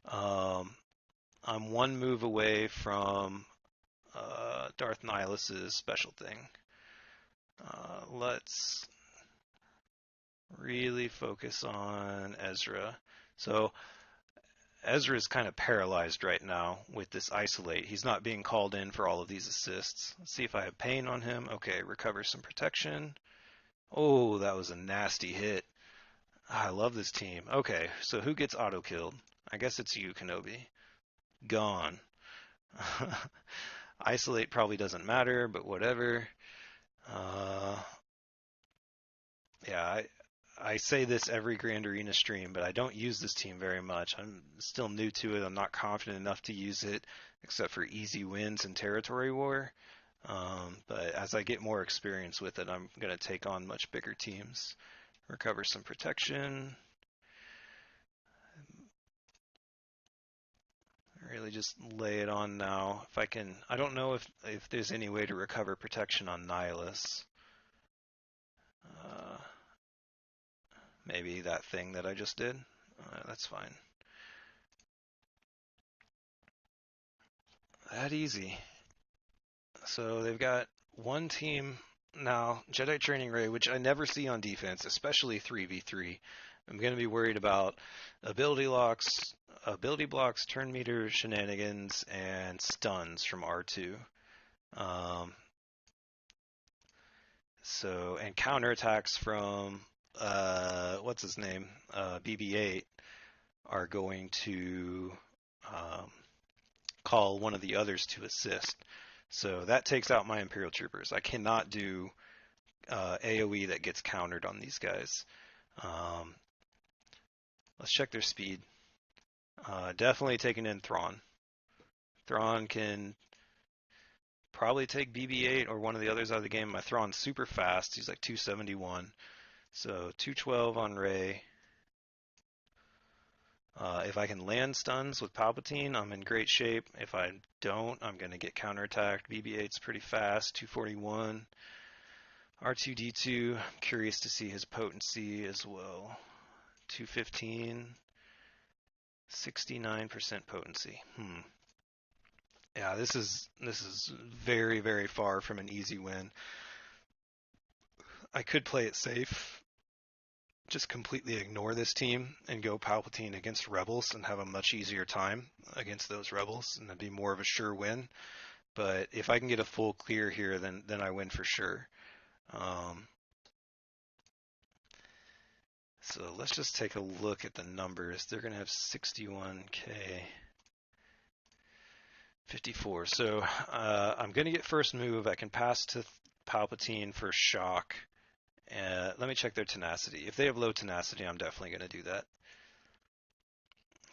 I'm one move away from Darth Nihilus' special thing. Let's really focus on Ezra. So Ezra is kind of paralyzed right now with this isolate. He's not being called in for all of these assists. Let's see if I have pain on him. Okay, recover some protection. Oh, that was a nasty hit. I love this team. Okay, so who gets auto-killed? I guess it's you, Kenobi. Gone. Isolate probably doesn't matter, but whatever. Yeah, I say this every Grand Arena stream, but I don't use this team very much. I'm still new to it. I'm not confident enough to use it, except for easy wins and territory war. But as I get more experience with it, I'm going to take on much bigger teams. Recover some protection. Really just lay it on now. If I can, I don't know if there's any way to recover protection on Nihilus. Maybe that thing that I just did. That's fine. That easy. So they've got one team now, Jedi Training Ray, which I never see on defense, especially 3v3. I'm going to be worried about ability blocks, turn meter shenanigans, and stuns from R2. And counterattacks from what's his name, BB-8, are going to call one of the others to assist. So that takes out my Imperial Troopers. I cannot do AoE that gets countered on these guys. Let's check their speed. Definitely taking in Thrawn. Thrawn can probably take BB-8 or one of the others out of the game. My Thrawn's super fast. He's like 271. So 212 on Rey. If I can land stuns with Palpatine, I'm in great shape. If I don't, I'm going to get counterattacked. BB-8's pretty fast, 241. R2-D2, I'm curious to see his potency as well. 215, 69% potency. Yeah, this is very, very far from an easy win. I could play it safe, just completely ignore this team and go Palpatine against Rebels and have a much easier time against those Rebels, and that'd be more of a sure win. But if I can get a full clear here, then I win for sure. So let's just take a look at the numbers. They're going to have 61k, 54. So I'm going to get first move. I can pass to Palpatine for shock. Let me check their tenacity. If they have low tenacity, I'm definitely going to do that.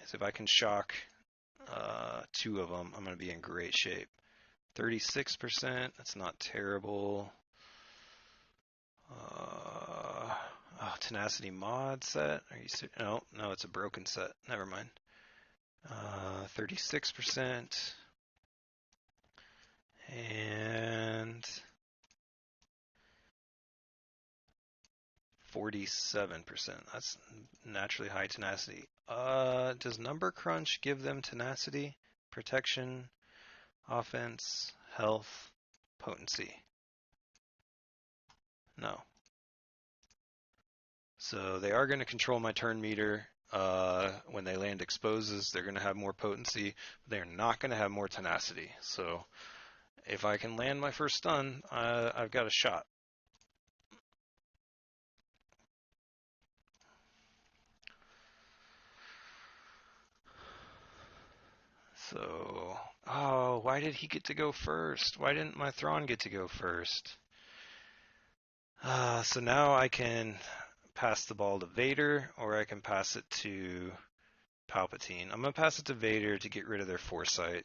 So if I can shock two of them, I'm going to be in great shape. 36%, that's not terrible. Tenacity mod set. Are you serious? No, it's a broken set. Never mind. 36%. And 47%. That's naturally high tenacity. Does number crunch give them tenacity, protection, offense, health, potency? No. So they are going to control my turn meter. When they land exposes, they're going to have more potency. But they're not going to have more tenacity. So if I can land my first stun, I've got a shot. So, why did he get to go first? Why didn't my Thrawn get to go first? So now I can pass the ball to Vader, or I can pass it to Palpatine. I'm going to pass it to Vader to get rid of their foresight.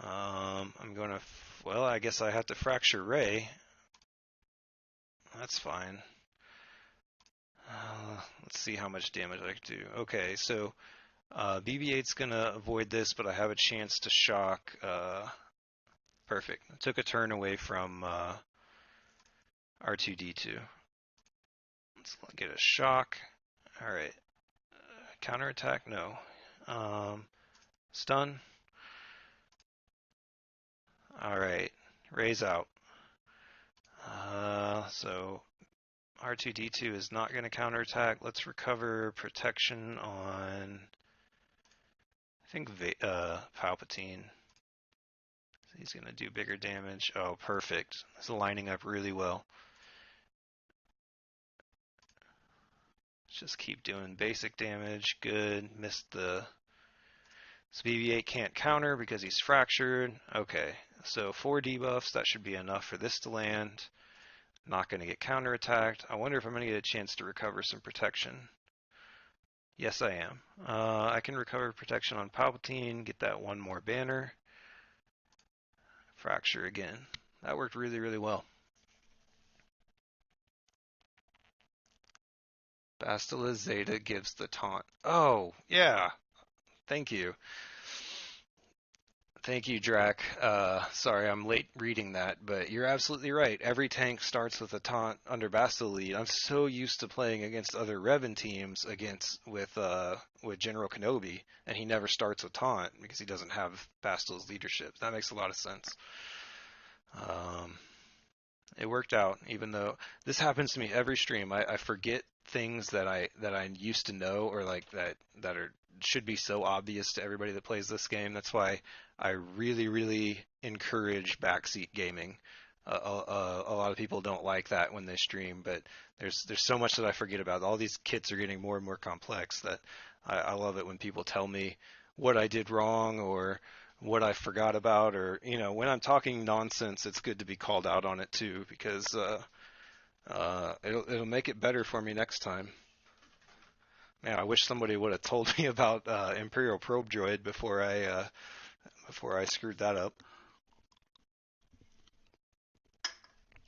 I'm going to, well, I guess I have to fracture Rey. That's fine. Let's see how much damage I can do. Okay, so BB-8's going to avoid this, but I have a chance to shock. Perfect. I took a turn away from R2-D2. Let's get a shock. All right. Counterattack? No. Stun? All right. Ray's out. So R2-D2 is not going to counterattack. Let's recover protection on, I think, Palpatine. He's going to do bigger damage. Oh, perfect. It's lining up really well. Let's just keep doing basic damage. Good. Missed the So BB-8 can't counter because he's fractured. Okay, so 4 debuffs, that should be enough for this to land. Not going to get counterattacked. I wonder if I'm going to get a chance to recover some protection. Yes, I am. I can recover protection on Palpatine, get that one more banner. Fracture again. That worked really, really well. Bastila Zeta gives the taunt. Oh, yeah. Thank you. Thank you, Drac. Sorry, I'm late reading that, but you're absolutely right. Every tank starts with a taunt under Bastila lead. I'm so used to playing against other Revan teams with General Kenobi, and he never starts with taunt because he doesn't have Bastila's leadership. That makes a lot of sense. It worked out, even though this happens to me every stream. I forget things that I used to know, or like that should be so obvious to everybody that plays this game. That's why I really, really encourage backseat gaming. A lot of people don't like that when they stream, but there's so much that I forget about. All these kits are getting more and more complex that I love it when people tell me what I did wrong or what I forgot about, or when I'm talking nonsense, it's good to be called out on it too, because it'll make it better for me next time. Man, I wish somebody would have told me about Imperial Probe Droid before I screwed that up.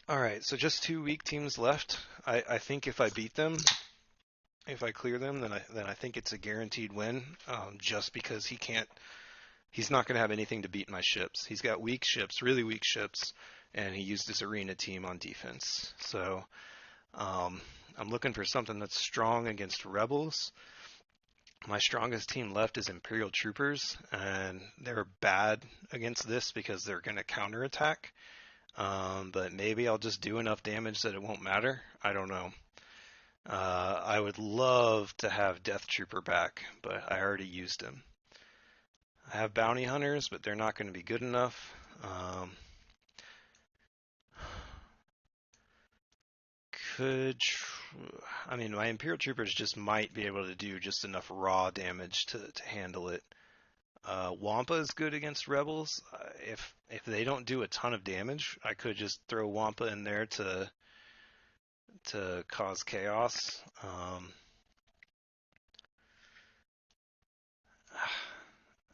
All right, so just 2 weak teams left. I think if I beat them, if I clear them, then I think it's a guaranteed win. Just because he's not going to have anything to beat my ships. He's got weak ships, really weak ships, and he used his arena team on defense. So I'm looking for something that's strong against rebels. My strongest team left is Imperial Troopers, and they're bad against this because they're going to counterattack. But maybe I'll just do enough damage that it won't matter. I don't know. I would love to have Death Trooper back, but I already used him. I have Bounty Hunters, but they're not going to be good enough. My Imperial Troopers just might be able to do just enough raw damage to handle it. Wampa is good against rebels. If they don't do a ton of damage, I could just throw Wampa in there to cause chaos.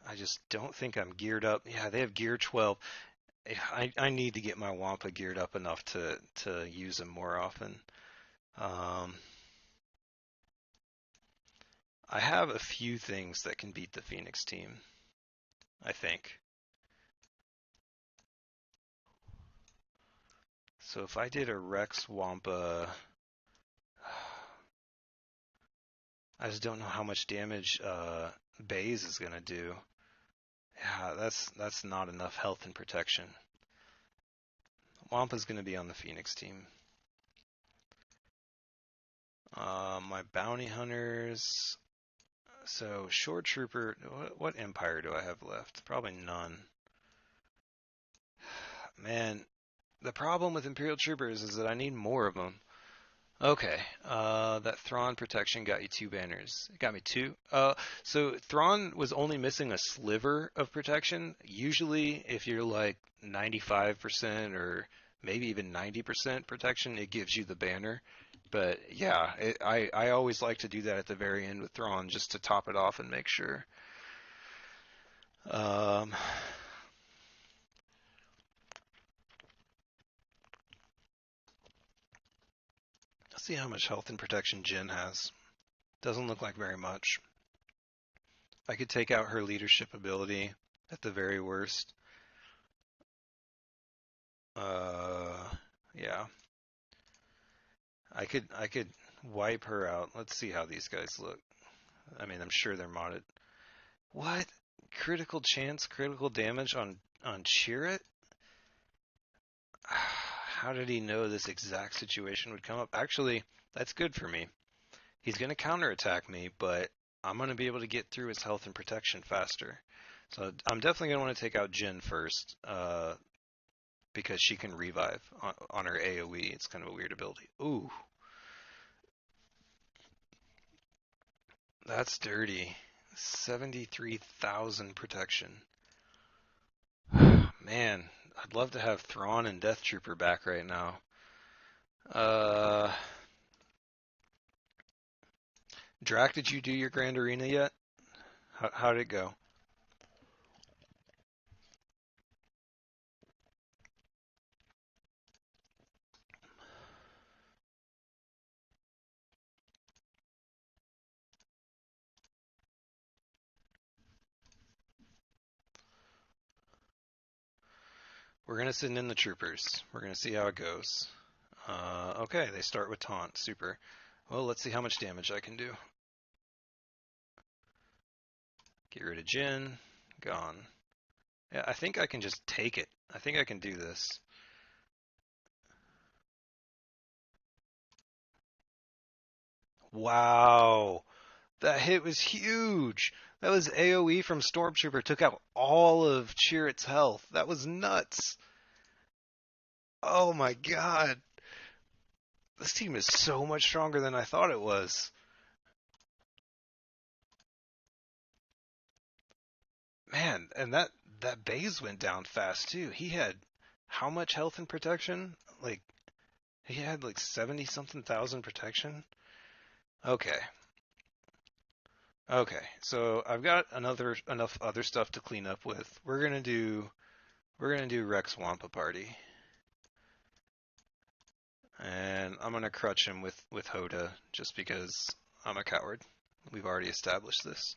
I just don't think I'm geared up. Yeah, they have gear 12. I need to get my Wampa geared up enough to use him more often. I have a few things that can beat the Phoenix team, I think. So if I did a Rex Wampa, I just don't know how much damage Baze is gonna do. Yeah, that's not enough health and protection. Wampa's gonna be on the Phoenix team. My bounty hunters. So Shore Trooper. What empire do I have left? Probably none. Man, the problem with Imperial Troopers is that I need more of them. Okay, that Thrawn protection got you 2 banners. It got me 2. So Thrawn was only missing a sliver of protection. Usually, if you're like 95% or maybe even 90% protection, it gives you the banner. But yeah, I always like to do that at the very end with Thrawn just to top it off and make sure. Let's see how much health and protection Jyn has. Doesn't look like very much. I could take out her leadership ability at the very worst. Yeah. I could wipe her out. Let's see how these guys look. I mean, I'm sure they're modded. What? Critical chance, critical damage on Chirrut? How did he know this exact situation would come up? Actually, that's good for me. He's going to counterattack me, but I'm going to be able to get through his health and protection faster. So I'm definitely going to want to take out Jyn first, because she can revive on her AoE. It's kind of a weird ability. Ooh. That's dirty. 73,000 protection. Man, I'd love to have Thrawn and Death Trooper back right now. Uh, Drac, did you do your Grand Arena yet? How did it go? We're gonna send in the troopers. We're gonna see how it goes. Okay, they start with taunt. Super. Well, let's see how much damage I can do. Get rid of Jin. Gone. Yeah, I think I can just take it. I think I can do this. Wow. That hit was huge. That was AoE from Stormtrooper. Took out all of Chirrut's health. That was nuts. Oh my god. This team is so much stronger than I thought it was. Man, and that Baze went down fast too. He had how much health and protection? Like he had like 70 something thousand protection. Okay. Okay. So I've got enough other stuff to clean up with. We're gonna do Rex Wampa Party. And I'm gonna crutch him with Hoda just because I'm a coward. We've already established this.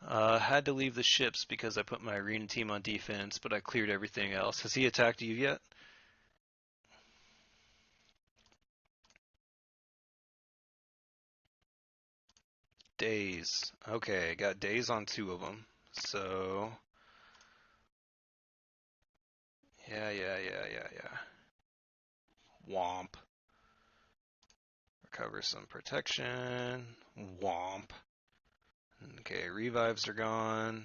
Had to leave the ships because I put my arena team on defense, but I cleared everything else. Has he attacked you yet? Days. Okay, got days on two of them. So, yeah. Womp. Recover some protection. Womp. Okay, revives are gone.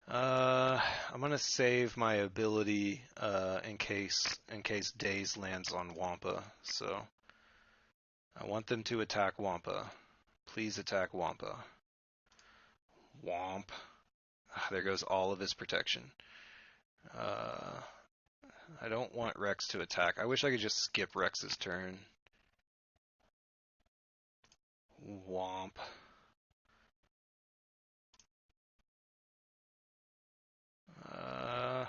I'm gonna save my ability in case Days lands on Wampa. So I want them to attack Wampa. Please attack Wampa. Womp. There goes all of his protection. Uh, I don't want Rex to attack. I wish I could just skip Rex's turn. Womp. Uh,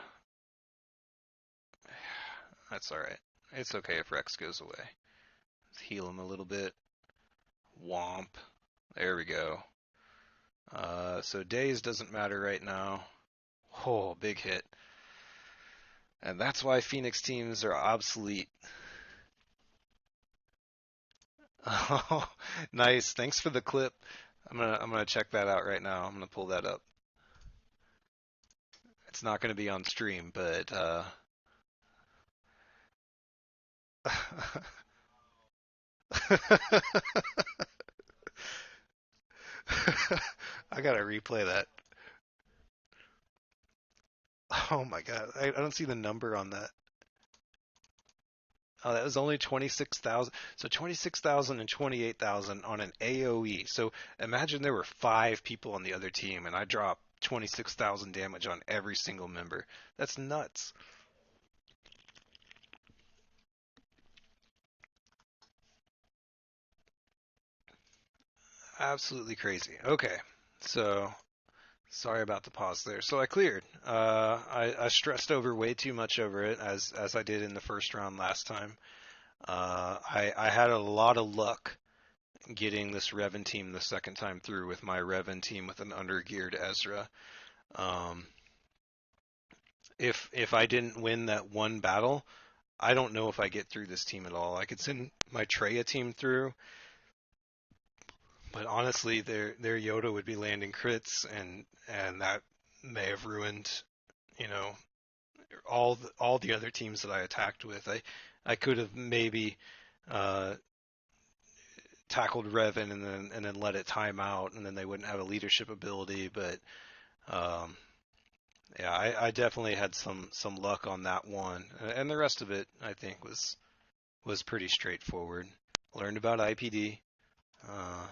that's alright. It's okay if Rex goes away. Let's heal him a little bit. Womp. There we go. So Days doesn't matter right now. Oh, big hit. And that's why Phoenix teams are obsolete. Oh, nice. Thanks for the clip. I'm gonna check that out right now. I'm gonna pull that up. It's not gonna be on stream, but I gotta replay that. Oh my god, I don't see the number on that. Oh, that was only 26,000. So 26,000 and 28,000 on an AoE. So imagine there were 5 people on the other team and I dropped 26,000 damage on every single member. That's nuts. Absolutely crazy. Okay. So sorry about the pause there. So I cleared. I stressed over way too much over it as I did in the first round last time. I had a lot of luck getting this Revan team the second time through with my Revan team with an undergeared Ezra. Um, if I didn't win that one battle, I don't know if I get through this team at all. I could send my Treya team through, but honestly, their Yoda would be landing crits, and that may have ruined, you know, all the other teams that I attacked with. I could have maybe uh, tackled Revan and then let it time out, and then they wouldn't have a leadership ability. But um, yeah, I definitely had some luck on that one, and the rest of it I think was pretty straightforward. Learned about IPD, uh,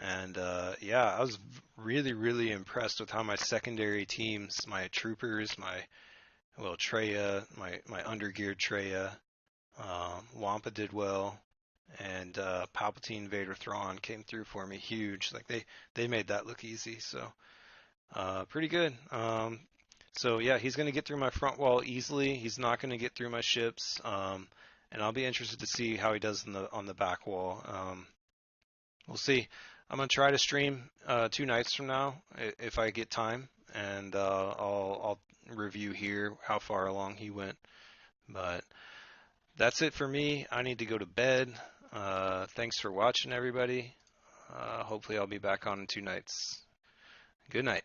And yeah, I was really, really impressed with how my secondary teams, my troopers, Treya, my undergeared Treya, Wampa did well, and Palpatine, Vader, Thrawn came through for me huge. Like they made that look easy. So pretty good. So yeah, he's going to get through my front wall easily. He's not going to get through my ships. And I'll be interested to see how he does on the back wall. We'll see. I'm gonna try to stream 2 nights from now if I get time, and I'll review here how far along he went. But that's it for me. I need to go to bed. Thanks for watching, everybody. Hopefully, I'll be back on in 2 nights. Good night.